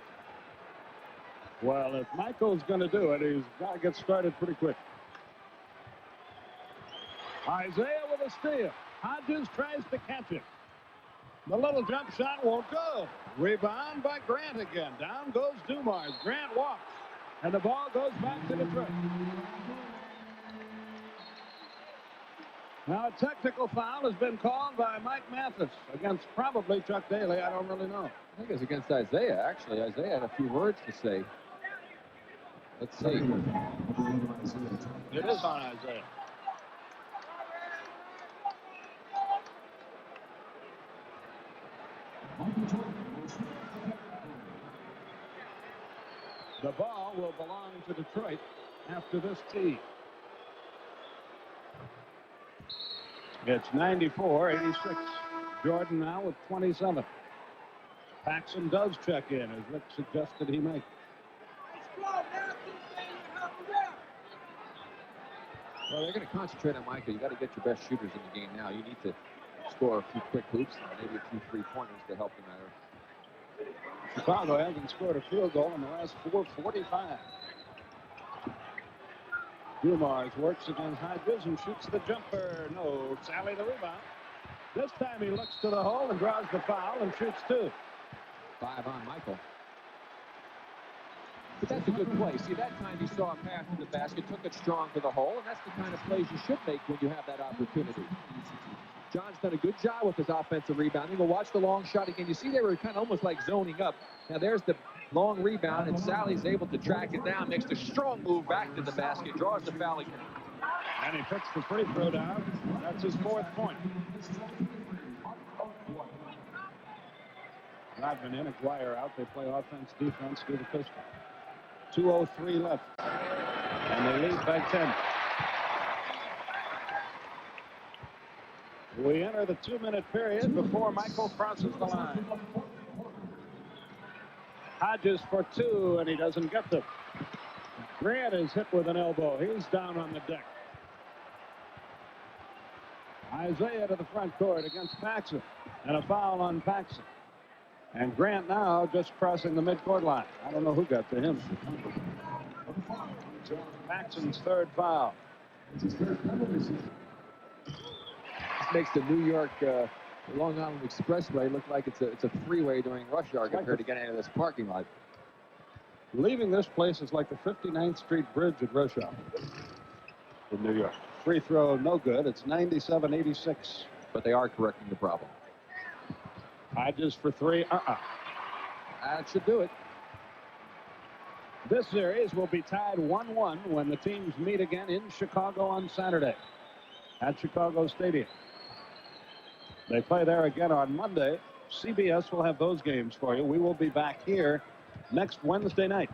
Well, if Michael's going to do it, he's got to get started pretty quick. Isaiah with a steal. Hodges tries to catch it. The little jump shot won't go. Rebound by Grant again. Down goes Dumars. Grant walks. And the ball goes back to Detroit. Now, a technical foul has been called by Mike Mathis against probably Chuck Daly. I don't really know. I think it's against Isaiah, actually. Isaiah had a few words to say. Let's see. It is on Isaiah. The ball will belong to Detroit after this tee. It's 94-86. Jordan now with 27. Paxson does check in, as Rick suggested he make. Well, they're going to concentrate on Michael. You got to get your best shooters in the game now. You need to score a few quick hoops and maybe a few three-pointers to help the matter. Chicago hasn't scored a field goal in the last 4:45. Dumars works against Hodges and shoots the jumper. No, Sally the rebound. This time he looks to the hole and draws the foul and shoots two. 5 on Michael. But that's a good play. See, that time he saw a path to the basket, took it strong to the hole, and that's the kind of plays you should make when you have that opportunity. John's done a good job with his offensive rebounding. We'll watch the long shot again. You see they were kind of almost like zoning up. Now there's the long rebound, and Sally's able to track it down, makes a strong move back to the basket, draws the foul again. And he puts the free throw down. That's his 4th point. Rodman in, Aguirre out. They play offense, defense through the Pistons. 2:03 left. And they lead by 10. We enter the 2-minute period before Michael crosses the line. Hodges for 2, and he doesn't get them. Grant is hit with an elbow. He's down on the deck. Isaiah to the front court against Paxson, and a foul on Paxson. And Grant now just crossing the midcourt line. I don't know who got to him. Paxson's 3rd foul. This makes the New York Long Island Expressway look like it's a freeway during rush hour compared to getting into this parking lot. Leaving this place is like the 59th Street Bridge at rush hour in New York. Free throw, no good. It's 97-86. But they are correcting the problem. Hodges for 3. That should do it. This series will be tied 1-1 when the teams meet again in Chicago on Saturday at Chicago Stadium. They play there again on Monday. CBS will have those games for you. We will be back here next Wednesday night.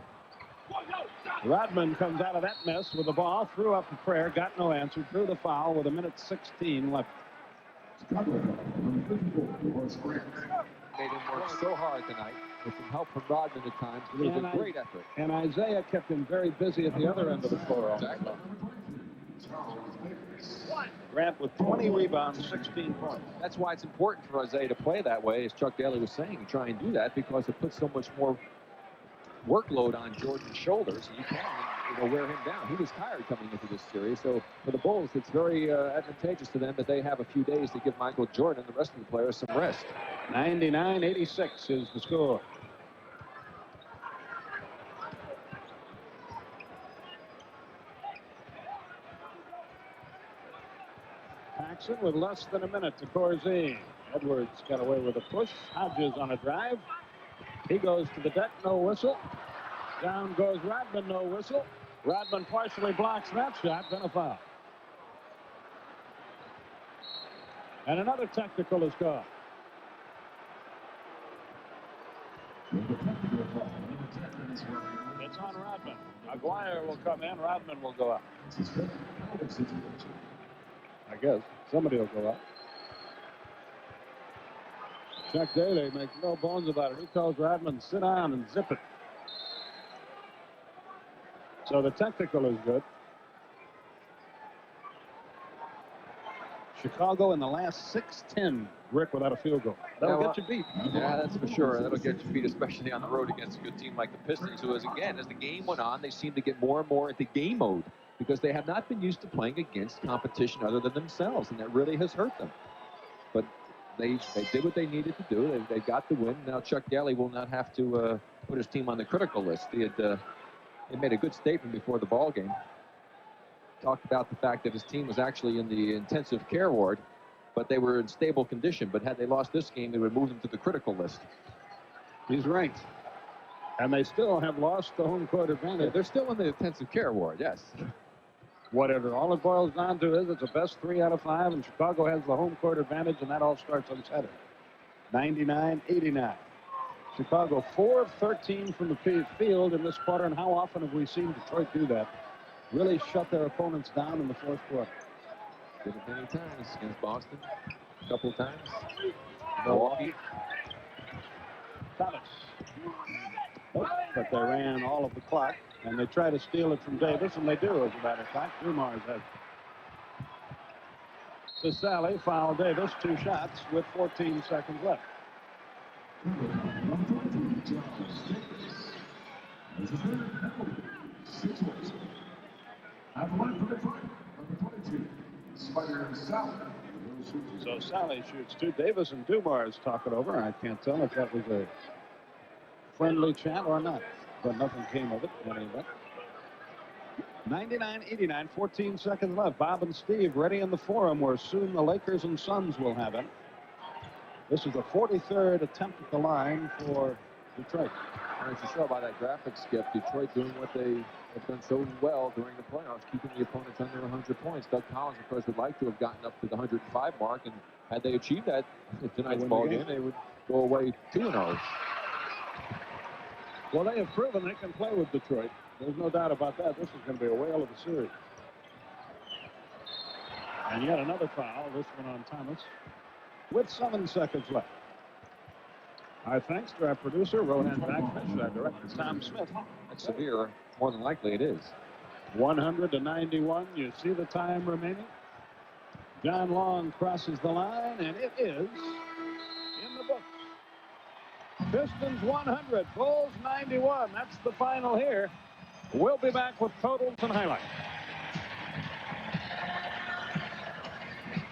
Rodman comes out of that mess with the ball, threw up a prayer, got no answer, drew the foul with 1:16 left. Made him work so hard tonight with some help from Rodman at times. It was a great effort. And Isaiah kept him very busy at the other end of the floor. Exactly. Grant with 20 rebounds, 16 points. That's why it's important for Isaiah to play that way, as Chuck Daly was saying, and try and do that because it puts so much more workload on Jordan's shoulders. And you can wear him down. He was tired coming into this series. So for the Bulls, it's very advantageous to them that they have a few days to give Michael Jordan and the rest of the players some rest. 99-86 is the score. Jackson with less than a minute to Corzine. Edwards got away with a push. Hodges on a drive. He goes to the deck, no whistle. Down goes Rodman, no whistle. Rodman partially blocks that shot, then a foul. And another technical is called. It's on Rodman. Maguire will come in. Rodman will go up. I guess somebody will go up. Chuck Daly makes no bones about it. He tells Rodman, sit down and zip it. So the technical is good. Chicago in the last 6-10, Rick, without a field goal. That'll get you beat. Yeah, that's for sure. That'll get you beat, especially on the road against a good team like the Pistons, who is, again, as the game went on, they seemed to get more and more into game mode because they have not been used to playing against competition other than themselves, and that really has hurt them. But they did what they needed to do. They got the win. Now Chuck Daly will not have to put his team on the critical list. He made a good statement before the ball game. Talked about the fact that his team was actually in the intensive care ward, but they were in stable condition. But had they lost this game, they would move them to the critical list. He's right. And they still have lost the home court advantage. They're still in the intensive care ward, yes. Whatever. All it boils down to is it's a best 3 out of 5, and Chicago has the home court advantage, and that all starts on Saturday. 99-89. Chicago 4 of 13 from the field in this quarter, and how often have we seen Detroit do that? Really shut their opponents down in the fourth quarter. Did it many times against Boston. A couple of times. Milwaukee. Thomas. Oh, but they ran all of the clock, and they try to steal it from Davis, and they do, as a matter of fact. Dumars has it. To Sally, foul Davis, 2 shots with 14 seconds left. So Sally shoots 2. Davis and Dumars talk it over. I can't tell if that was a friendly chat or not, but nothing came of it in any event. 99-89, 14 seconds left. Bob and Steve ready in the forum where soon the Lakers and Suns will have it. This is the 43rd attempt at the line for Detroit. And as you saw by that graphic, Skip, Detroit doing what they have done so well during the playoffs, keeping the opponents under 100 points. Doug Collins, of course, would like to have gotten up to the 105 mark, and had they achieved that in tonight's ball game, they would go away 2-0. Well, they have proven they can play with Detroit. There's no doubt about that. This is going to be a whale of a series. And yet another foul, this one on Thomas, with 7 seconds left. Our thanks to our producer, Rohan Backfish, our director, Tom Smith. That's severe. More than likely it is. 100-91. You see the time remaining. John Long crosses the line, and it is in the books. Pistons 100, Bulls 91. That's the final here. We'll be back with totals and highlights.